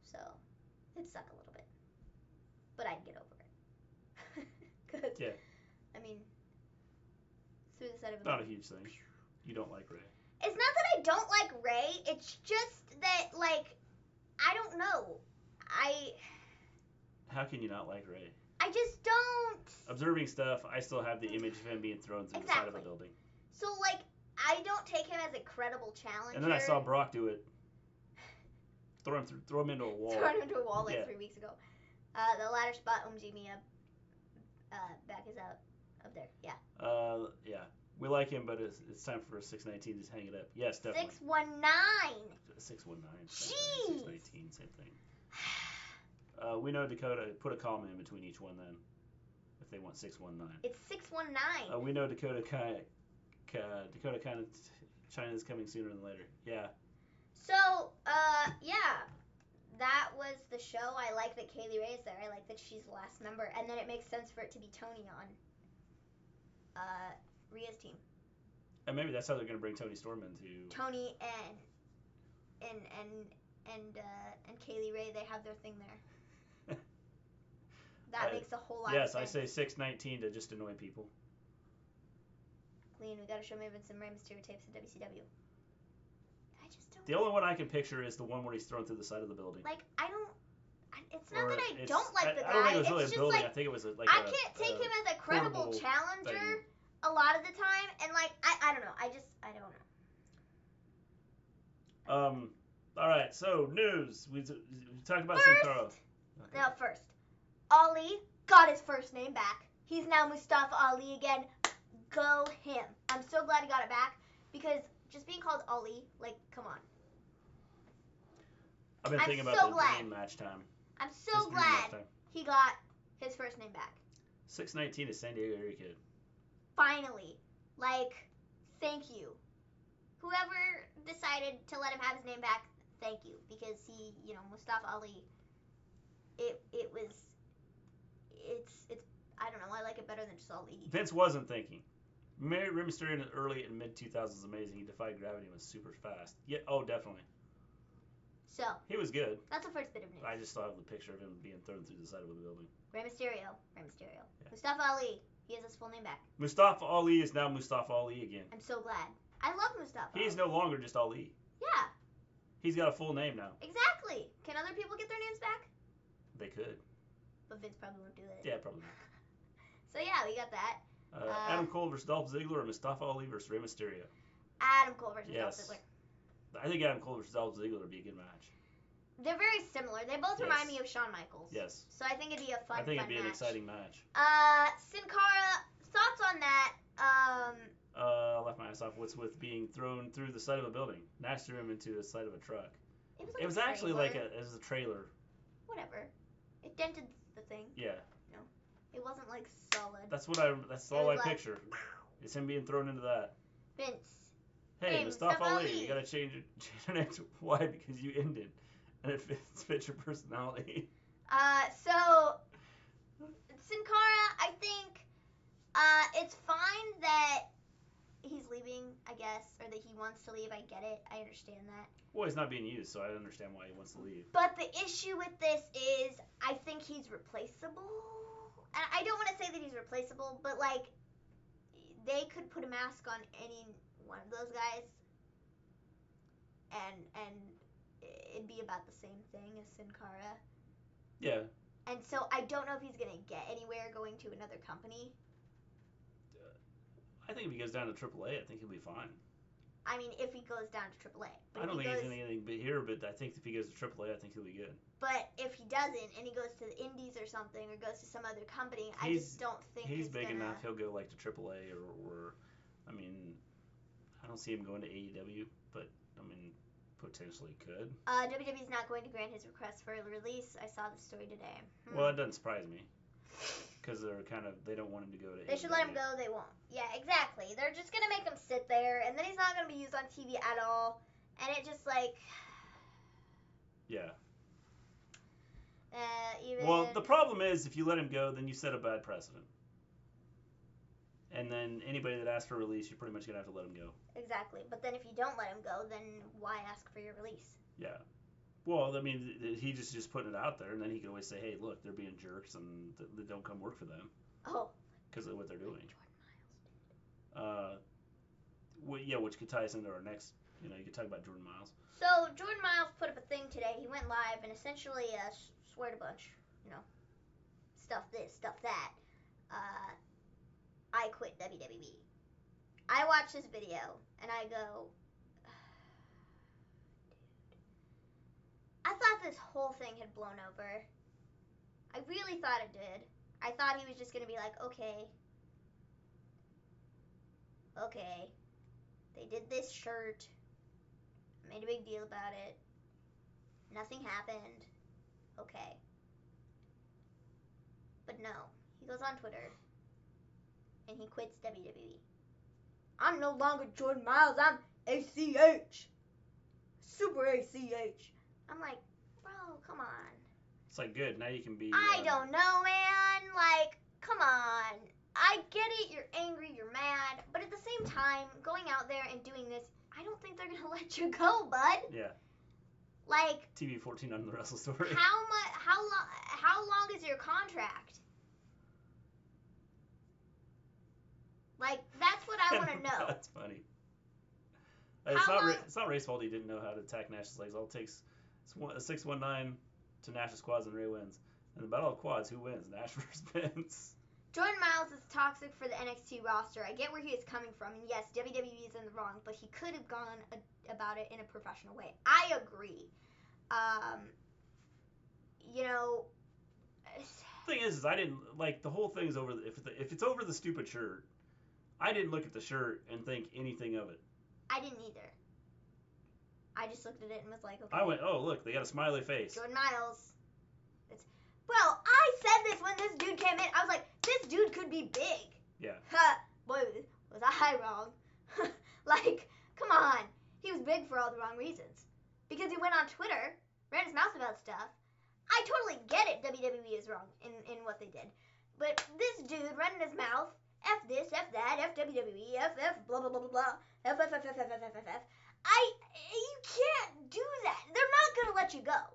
So, it'd suck a little bit. But I'd get over it. Because, yeah. I mean, through the side of Not a huge thing. You don't like Rey. It's not that I don't like Rey. It's just that But like, I don't know. How can you not like Ray? I just don't. Observing stuff, I still have the image of him being thrown through the side of a building. So like, I don't take him as a credible challenger. And then I saw Brock do it. Throw him into a wall. Throw him into a wall like Yeah. 3 weeks ago. The ladder spot, Jimmy back is out up there. Yeah. Yeah. We like him, but it's time for 619 to hang it up. Yes, definitely. 619. 619. Jeez. 619, same thing. We know Dakota put a comma in between each one then, if they want 619. It's 619. We know Dakota kind of China's coming sooner than later. Yeah. So, yeah, that was the show. I like that Kaylee Ray is there. I like that she's the last member, and then it makes sense for it to be Tony on Rhea's team. And maybe that's how they're gonna bring Tony Storm into. Tony and Kaylee Ray, they have their thing there. That makes a whole lot of sense. Yes, I say 619 to just annoy people. Gleen, we gotta show Maven some Rey Mysterio tapes in WCW. I just don't. The only one I can picture is the one where he's thrown through the side of the building. Like, it's not that I don't like the guy. I don't think it was really it's a just building. like, I think it was I can't take him as a credible challenger thing. a lot of the time, and like, I don't know. I don't know. All right. So news. We talked about Sin Cara. Okay. Now first, Ali got his first name back. He's now Mustafa Ali again. Go him. I'm so glad he got it back because just being called Ali, like, come on. I've been thinking so about the glad. dream match time. I'm so glad he got his first name back. 619 is San Diego area kid. Finally. Like, thank you. Whoever decided to let him have his name back, thank you. Because he, Mustafa Ali, it's I don't know, I like it better than just Ali. Vince wasn't thinking. Rey Mysterio in the early and mid 2000s is amazing. He defied gravity and was super fast. Yeah, oh, definitely. So. He was good. That's the first bit of news. I just still have the picture of him being thrown through the side of a building. Rey Mysterio. Yeah. Mustafa Ali. He has his full name back. Mustafa Ali is now Mustafa Ali again. I'm so glad. I love Mustafa. He's no longer just Ali. Yeah. He's got a full name now. Exactly. Can other people get their names back? They could. But Vince probably won't do that. Yeah, probably not. So yeah, we got that. Adam Cole versus Dolph Ziggler or Mustafa Ali versus Rey Mysterio? Adam Cole versus Dolph Ziggler. I think Adam Cole versus Dolph Ziggler would be a good match. They're very similar. They both remind me of Shawn Michaels. Yes. So I think it'd be a fun match. I think it'd be an exciting match. Sin Cara, thoughts on that? I left my ass off. What's with being thrown through the side of a building? Nash threw him into the side of a truck. It was actually like a trailer. Whatever. It dented the thing. Yeah. No. It wasn't like solid. That's all I picture. It's him being thrown into that. Vince. Hey, Mustafa Ali, you gotta change your name to why because you ended, and it fits your personality. So Sin Cara, I think, it's fine that he's leaving, I guess, or that he wants to leave. I get it. I understand that. Well, he's not being used, so I understand why he wants to leave. But the issue with this is, I think he's replaceable. And I don't want to say that he's replaceable, but like, they could put a mask on any one of those guys, and it'd be about the same thing as Sin Cara. Yeah. And so I don't know if he's gonna get anywhere going to another company. I think if he goes down to AAA, I think he'll be fine. I mean, if he goes down to AAA. I don't think he's anything but here, but I think if he goes to AAA, I think he'll be good. But if he doesn't, and he goes to the Indies or something, or goes to some other company, I just don't think he's big enough. He'll go like to AAA or I mean, I don't see him going to AEW, but I mean, potentially could. WWE's not going to grant his request for a release. I saw the story today. Well, it doesn't surprise me. Because they don't want him to go to AEW. They should let him go, they won't. Yeah, exactly. They're just going to make him sit there, and then he's not going to be used on TV at all. And it just like... Yeah. Even... Well, the problem is, if you let him go, then you set a bad precedent. And then anybody that asks for a release, you're pretty much going to have to let him go. Exactly. But then if you don't let him go, then why ask for your release? Yeah. Well, I mean, he just putting it out there, and then he can always say, hey, look, they're being jerks, and they don't come work for them. Oh. Because of what they're doing. Yeah, which could tie us into our next You know, you could talk about Jordan Miles. So Jordan Miles put up a thing today. He went live and essentially sweared a bunch. You know, stuff this, stuff that. I quit WWE. I watch this video and I go, I thought this whole thing had blown over. I really thought it did. I thought he was just going to be like, okay, they did this shirt, made a big deal about it, nothing happened, okay. But no, he goes on Twitter and he quits WWE. I'm no longer Jordan Miles, I'm ACH. Super ACH. I'm like, bro, come on. It's like, good, now you can be... I don't know, man. Like, come on. I get it, you're angry, you're mad, but at the same time, going out there and doing this, I don't think they're going to let you go, bud. Yeah. Like... TV 14 on the Wrestle Story. How long is your contract? Like, that's what I want to know. That's funny. It's not Ray's fault he didn't know how to attack Nash's legs. All it takes is a 619 to Nash's quads and Ray wins. In the Battle of Quads, who wins? Nash versus Vince. Jordan Miles is toxic for the NXT roster. I get where he is coming from, and yes, WWE is in the wrong, but he could have gone about it in a professional way. I agree. You know... The thing is I didn't... Like, the whole thing's over... If it's over the stupid shirt, I didn't look at the shirt and think anything of it. I didn't either. I just looked at it and was like, okay. I went, oh, look, they got a smiley face. Jordan Miles. Bro, I said this when this dude came in. I was like, this dude could be big. Yeah. Boy, was I wrong. Like, come on. He was big for all the wrong reasons. Because he went on Twitter, ran his mouth about stuff. I totally get it, WWE is wrong in what they did. But this dude running his mouth, F this, F that, F WWE, F, blah, blah, blah, blah, blah, F. You can't do that. They're not going to let you go.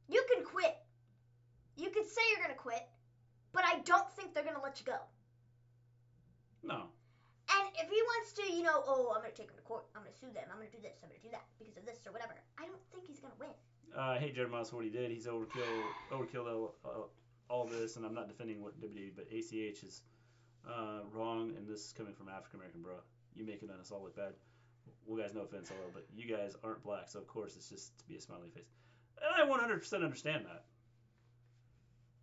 You can quit. You can say you're going to quit, but I don't think they're going to let you go. No. And if he wants to, you know, oh, I'm going to take him to court. I'm going to sue them. I'm going to do this. I'm going to do that because of this or whatever. I don't think he's going to win. I hate Jordan Miles for what he did. He's overkilled all this, and I'm not defending what WWE, but ACH is wrong, and this is coming from African American, bro. You making us all look bad. Well, guys, no offense, hello, but you guys aren't black, so of course it's just to be a smiley face. And I 100% understand that.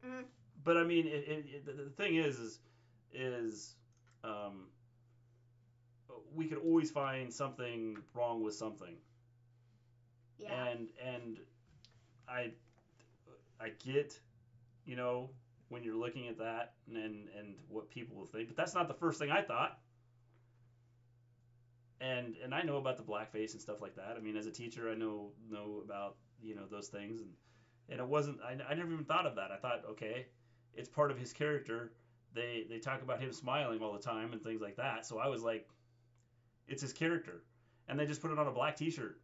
Mm-hmm. But I mean, the thing is we could always find something wrong with something. Yeah. And I get, you know, when you're looking at that and what people will think, but that's not the first thing I thought. And I know about the blackface and stuff like that. I mean, as a teacher, I know about, you know, those things, and it wasn't. I never even thought of that. I thought, okay, it's part of his character. They talk about him smiling all the time and things like that. So I was like, it's his character, and they just put it on a black T-shirt.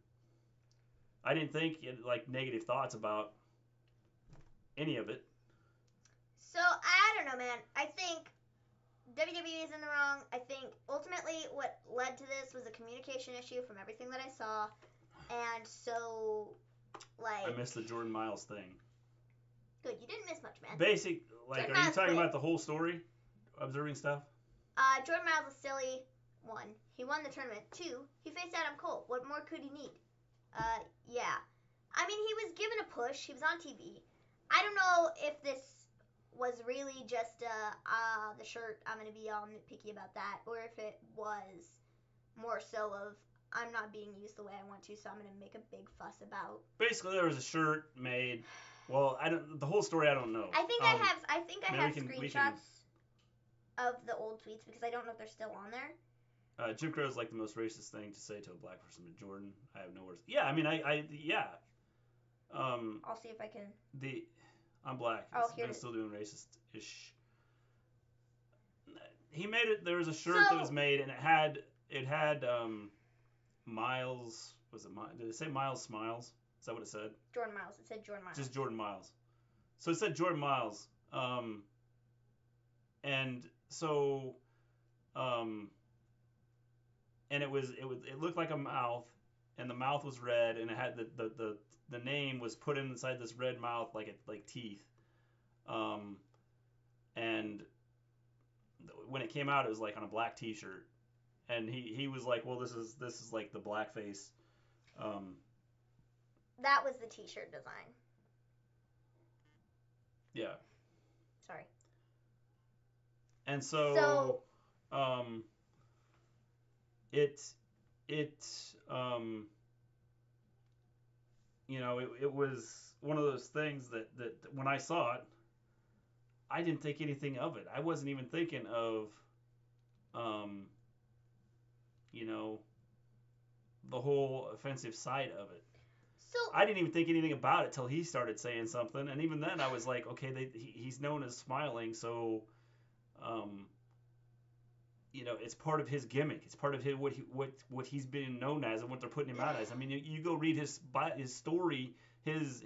I didn't think like negative thoughts about any of it. So I don't know, man. I think WWE is in the wrong. I think ultimately what led to this was a communication issue from everything that I saw. And so, like... I missed the Jordan Miles thing. Good, you didn't miss much, man. Basic, like, Jordan are you Miles talking quit. about the whole story? Observing stuff? Jordan Miles is silly. 1. He won the tournament. 2. He faced Adam Cole. What more could he need? Yeah. I mean, he was given a push. He was on TV. I don't know if this was really just the shirt, I'm going to be all nitpicky about that, or if it was more so of, I'm not being used the way I want to, so I'm going to make a big fuss about. Basically, there was a shirt made. Well, the whole story I don't know. I think I have screenshots can... of the old tweets because I don't know if they're still on there. Jim Crow's like the most racist thing to say to a black person, but Jordan, I have no words. Yeah, I mean, yeah. I'll see if I can. I'm black. Oh, here I'm it is. still doing racist-ish. He made it. There was a shirt that was made, and it had Miles. Was it? Did it say Miles Smiles? Is that what it said? Jordan Miles. It said Jordan Miles. Just Jordan Miles. So it said Jordan Miles. And so and it looked like a mouth, and the mouth was red, and it had the name was put inside this red mouth like teeth. And when it came out, it was like on a black T-shirt, and he was like, well, this is like the blackface. That was the T-shirt design. Yeah. Sorry. And so it it was one of those things that when I saw it, I didn't think anything of it. I wasn't even thinking of the whole offensive side of it. So I didn't even think anything about it till he started saying something, and even then I was like, okay, he's known as smiling, so it's part of his gimmick. It's part of what he's been known as and what they're putting him out as. I mean, you go read his story, his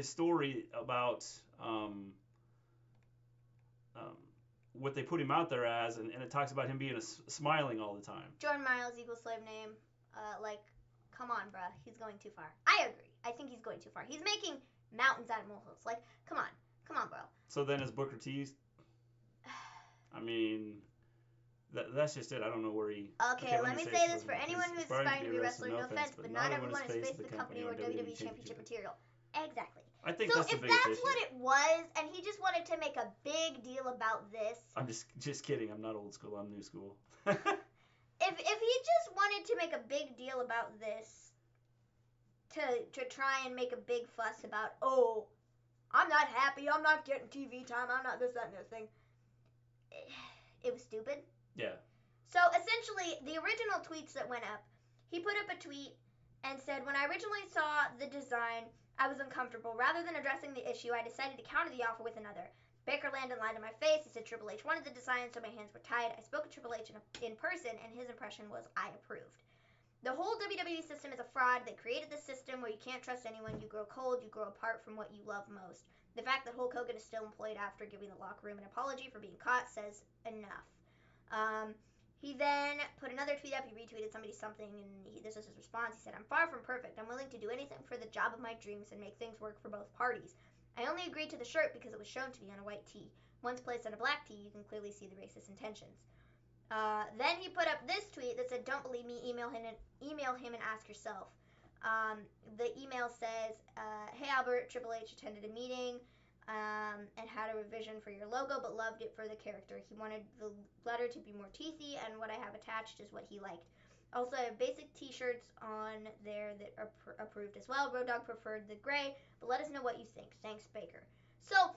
story about what they put him out there as, and it talks about him being smiling all the time. Jordan Miles equals slave name. Come on, bruh. He's going too far. I agree. I think he's going too far. He's making mountains out of molehills. Like, come on, bro. So then is Booker T's? I mean, that's just it. I don't know where he... Okay, let me say this for anyone who is aspiring to be a wrestler, no offense, but not everyone is face the company or WWE Championship material. Exactly. I think so that's the if biggest that's issue. what it was, and he just wanted to make a big deal about this... I'm just kidding. I'm not old school. I'm new school. If he just wanted to make a big deal about this, to try and make a big fuss about, oh, I'm not happy, I'm not getting TV time, I'm not this, that, and the other thing, it was stupid. Yeah. So essentially, the original tweets that went up, he put up a tweet and said, when I originally saw the design, I was uncomfortable. Rather than addressing the issue, I decided to counter the offer with another. Baker landed lied in my face. He said Triple H wanted the design, so my hands were tied. I spoke to Triple H in person, and his impression was I approved. The whole WWE system is a fraud. They created this system where you can't trust anyone. You grow cold. You grow apart from what you love most. The fact that Hulk Hogan is still employed after giving the locker room an apology for being caught says enough. He then put another tweet up. He retweeted something, and this was his response. He said, I'm far from perfect. I'm willing to do anything for the job of my dreams and make things work for both parties. I only agreed to the shirt because it was shown to me on a white tee. Once placed on a black tee, you can clearly see the racist intentions. Then he put up this tweet that said, don't believe me, email him and ask yourself. The email says, hey Albert, Triple H attended a meeting and had a revision for your logo, but loved it for the character. He wanted the letter to be more teethy, and what I have attached is what he liked. Also, I have basic t-shirts on there that are approved as well. Road Dogg preferred the gray, but let us know what you think. Thanks, Baker. So,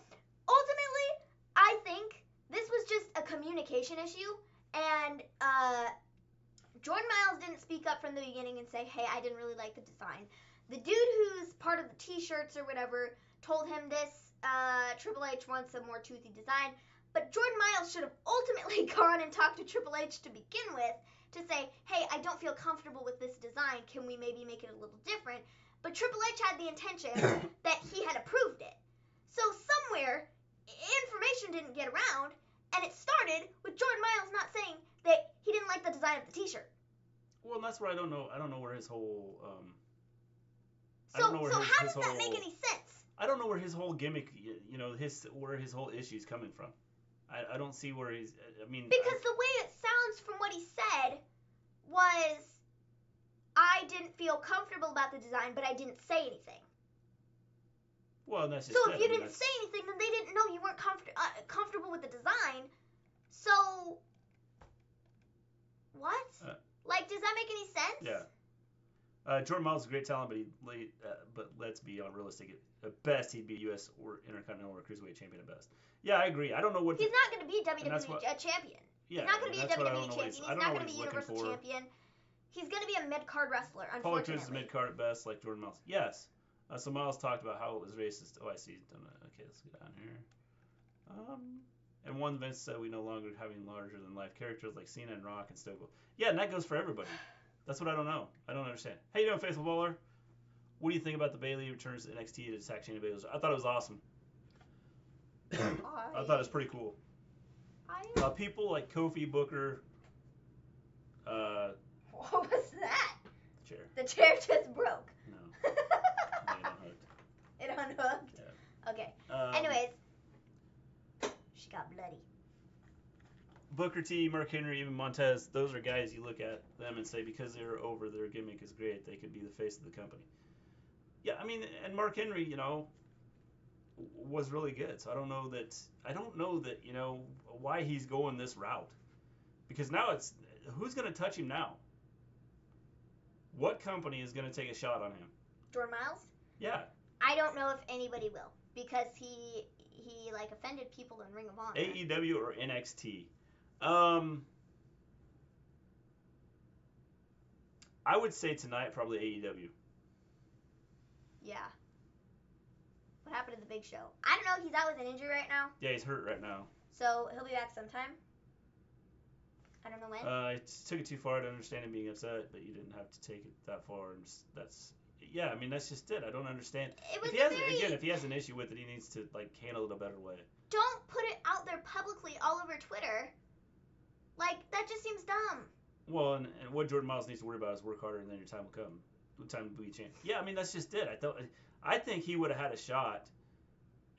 ultimately, I think this was just a communication issue, and Jordan Miles didn't speak up from the beginning and say, hey, I didn't really like the design. The dude who's part of the t-shirts or whatever told him this, Triple H wants a more toothy design, but Jordan Miles should have ultimately gone and talked to Triple H to begin with, to say, hey, I don't feel comfortable with this design, can we maybe make it a little different? But Triple H had the intention that he had approved it. So somewhere, information didn't get around, and it started with Jordan Miles not saying that he didn't like the design of the t-shirt. Well, that's where I don't know where his whole So how does that make any sense? I don't know where his whole gimmick, where his whole issue is coming from. I don't see where he's, Because the way it sounds from what he said was, I didn't feel comfortable about the design, but I didn't say anything. Well, that's just so if you didn't say anything, then they didn't know you weren't comfortable with the design. So, what? Does that make any sense? Yeah. Jordan Miles is a great talent, but let's be realistic. At best, he'd be U.S. or Intercontinental or Cruiserweight champion at best. Yeah, I agree. I don't know what... He's not going to be WWE champion. Yeah, he's not going to be a WWE champion. He's not going to be Universal champion. He's going to be a mid-card wrestler, unfortunately. Paul Cruz is mid-card at best, like Jordan Miles. Yes. So Miles talked about how it was racist. Oh, I see. Okay, let's get down here. And one Vince said we no longer having larger-than-life characters like Cena and Rock and Stone Cold. Yeah, and that goes for everybody. That's what I don't know. I don't understand. How you doing, Faithful Baller? What do you think about the Bayley returns to NXT to attack Shayna Baszler? I thought it was awesome. I thought it was pretty cool. People like Kofi, Booker. What was that? Chair. The chair just broke. No. Yeah, it unhooked. It unhooked? Yeah. Okay. Anyways, she got bloody. Booker T, Mark Henry, even Montez, those are guys you look at them and say because they're over, their gimmick is great, they could be the face of the company. Yeah, I mean, and Mark Henry, was really good. So I don't know that, why he's going this route. Because now it's, who's going to touch him now? What company is going to take a shot on him? Jordan Miles? Yeah. I don't know if anybody will because he offended people in Ring of Honor. AEW or NXT? I would say tonight probably AEW. Yeah. What happened to the Big Show? I don't know. He's out with an injury right now. Yeah, he's hurt right now. So he'll be back sometime. I don't know when. I took it too far to understand him being upset, but you didn't have to take it that far. And yeah, I mean, that's just it. I don't understand. If he has an issue with it, he needs to handle it a better way. Don't put it out there publicly all over Twitter. That just seems dumb. Well, and what Jordan Miles needs to worry about is work harder, and then your time will come. Time will be changed. Yeah, I mean, that's just it. I think he would have had a shot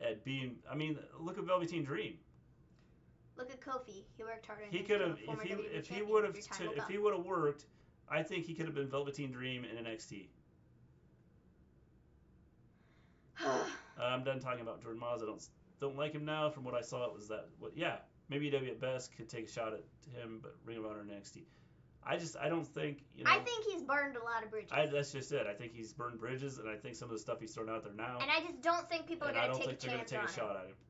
at being. I mean, look at Velveteen Dream. Look at Kofi. He worked harder. He could have if he would have worked. I think he could have been Velveteen Dream in NXT. I'm done talking about Jordan Miles. I don't like him now. From what I saw, it was that. Yeah, maybe AEW at best could take a shot at him, but Ring of Honor and NXT. I don't think, I think he's burned a lot of bridges. That's just it. I think he's burned bridges, and I think some of the stuff he's thrown out there now. And I just don't think people are going to take a chance on him. I don't think they're going to take a shot at him.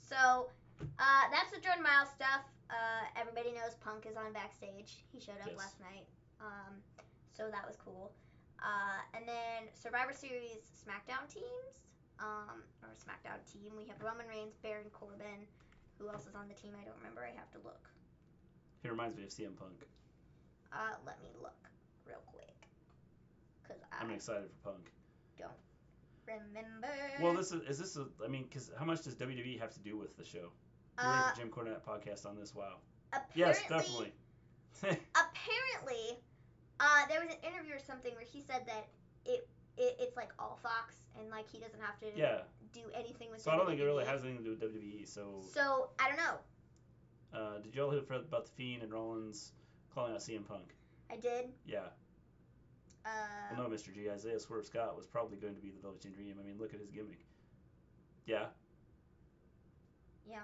So, that's the Jordan Miles stuff. Everybody knows Punk is on backstage. He showed up last night. So that was cool. And then Survivor Series SmackDown teams. Or SmackDown team. We have Roman Reigns, Baron Corbin. Who else is on the team? I don't remember. I have to look. He reminds me of CM Punk. Let me look real quick. I'm excited for Punk. Don't remember. Well, because how much does WWE have to do with the show? You're ready for Jim Cornette podcast on this? Wow. Yes, definitely. Apparently, there was an interview or something where he said that it's like all Fox and he doesn't have to do anything with. So WWE. I don't think it really has anything to do with WWE. So I don't know. Did you all hear about the Fiend and Rollins calling out CM Punk? I did. Yeah. Well, no, Mr. G. Isaiah Swerve Scott was probably going to be the Velveteen Dream. I mean, look at his gimmick. Yeah. Yeah.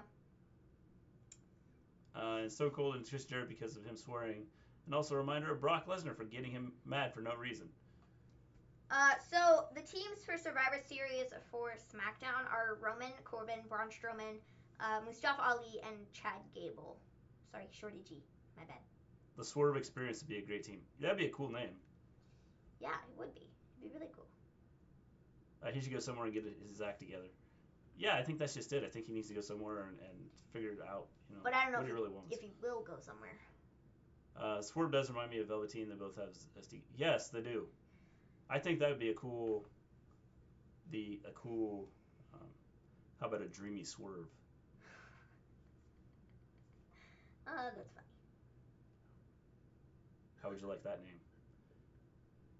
And Stone Cold and Trish Jarrett because of him swearing. And also a reminder of Brock Lesnar for getting him mad for no reason. So the teams for Survivor Series for SmackDown are Roman, Corbin, Braun Strowman, Mustafa Ali, and Chad Gable. Sorry, Shorty G. My bad. The Swerve Experience would be a great team. That'd be a cool name. Yeah, it would be. It'd be really cool. He should go somewhere and get his act together. Yeah, I think that's just it. I think he needs to go somewhere and figure it out. But I don't know what he really wants. If he will go somewhere. Swerve does remind me of Velveteen. They both have SD. Yes, they do. I think that would be a cool. How about a dreamy Swerve? That's funny. How would you like that name?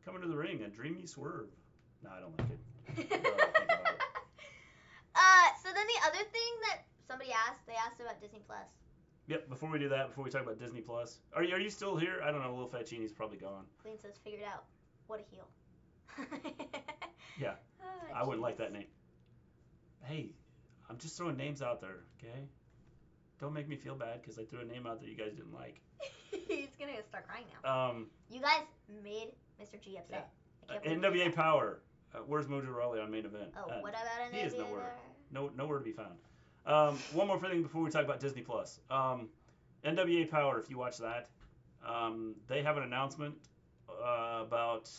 Coming to the ring, a dreamy Swerve. No, I don't like it. Think about it. So then the other thing that somebody asked, they asked about Disney Plus. Yep. Before we do that, before we talk about Disney Plus, are you still here? I don't know. Lil Fat Genie's probably gone. Gleen says, "Figured out. What a heel." Yeah. I wouldn't like that name. Hey, I'm just throwing names out there, okay? Don't make me feel bad because I threw a name out that you guys didn't like. He's gonna start crying now. You guys made Mr. G upset. Yeah. NWA Power. Where's Mojo Rawley on main event? Oh, what about NWA? He is nowhere to be found. One more thing before we talk about Disney Plus. NWA Power, if you watch that, they have an announcement about,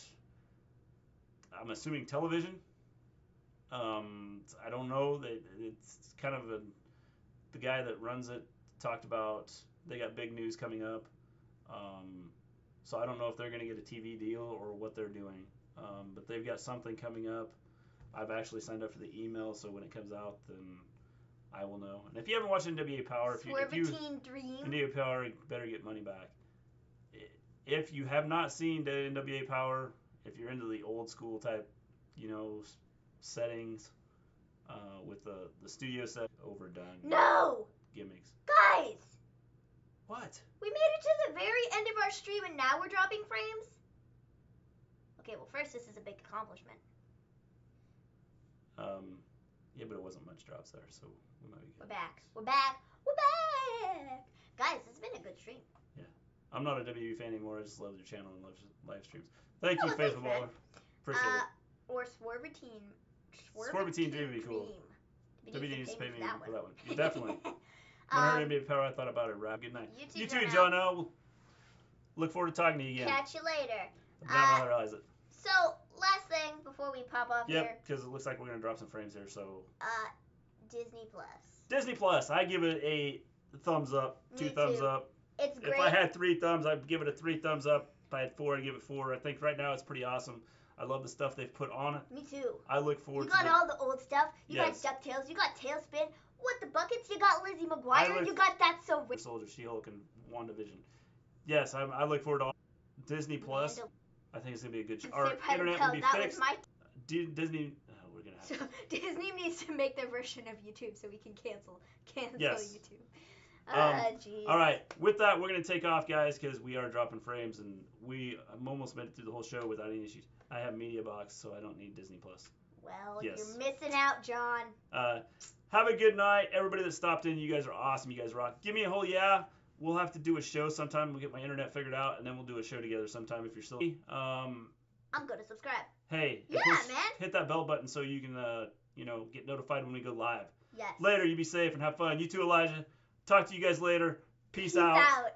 I'm assuming, television. I don't know. It's kind of the guy that runs it talked about they got big news coming up. So I don't know if they're going to get a TV deal or what they're doing. But they've got something coming up. I've actually signed up for the email, so when it comes out, then I will know. And if you haven't watched NWA Power, if you Dream. NWA Power, you better get money back. If you have not seen the NWA Power, if you're into the old school type, settings, with the studio set, overdone. No! Gimmicks. Guys! What? We made it to the very end of our stream and now we're dropping frames? Okay, well first this is a big accomplishment. Yeah, but it wasn't much drops there, so we might be good. We're back. We're back. We're back! Guys, this has been a good stream. Yeah. I'm not a WWE fan anymore. I just love their channel and love live streams. Thank you, Faithful Baller. Appreciate it. Or Swervetine. Swervetine Dream would be cool. WWE needs to pay me for that one. Yeah, definitely. When I heard NBA Power, I thought about it. Rap. Good night. You too, John L. We'll look forward to talking to you again. Catch you later. I don't realize it. So, last thing before we pop off here. Yep, because it looks like we're going to drop some frames here, so. Disney Plus. Disney Plus. I give it a thumbs up, two thumbs up. It's great. If I had 3 thumbs, I'd give it a 3 thumbs up. If I had 4, I'd give it 4. I think right now it's pretty awesome. I love the stuff they've put on it. Me too. I look forward to You got all the old stuff. You Yes. got DuckTales. You got Tailspin. What the buckets? You got Lizzie McGuire. You got That's So Rich. Soldier, She-Hulk, and WandaVision. Yes, I look forward to all. Disney Plus. I think it's going to be a good show. Our internet will be fixed. Disney. We're going to have So Disney needs to make their version of YouTube so we can cancel Yes. YouTube. Geez. All right. With that, we're going to take off, guys, because we are dropping frames, and I'm almost made it through the whole show without any issues. I have Media Box, so I don't need Disney Plus. Well, Yes. you're missing out, John. Have a good night. Everybody that stopped in, you guys are awesome. You guys rock. Give me a whole yeah. We'll have to do a show sometime. We'll get my internet figured out, and then we'll do a show together sometime if you're still. I'm going to subscribe. Hey. Yeah, push, man. Hit that bell button so you can, get notified when we go live. Yes. Later, you be safe and have fun. You too, Elijah. Talk to you guys later. Peace out. Out.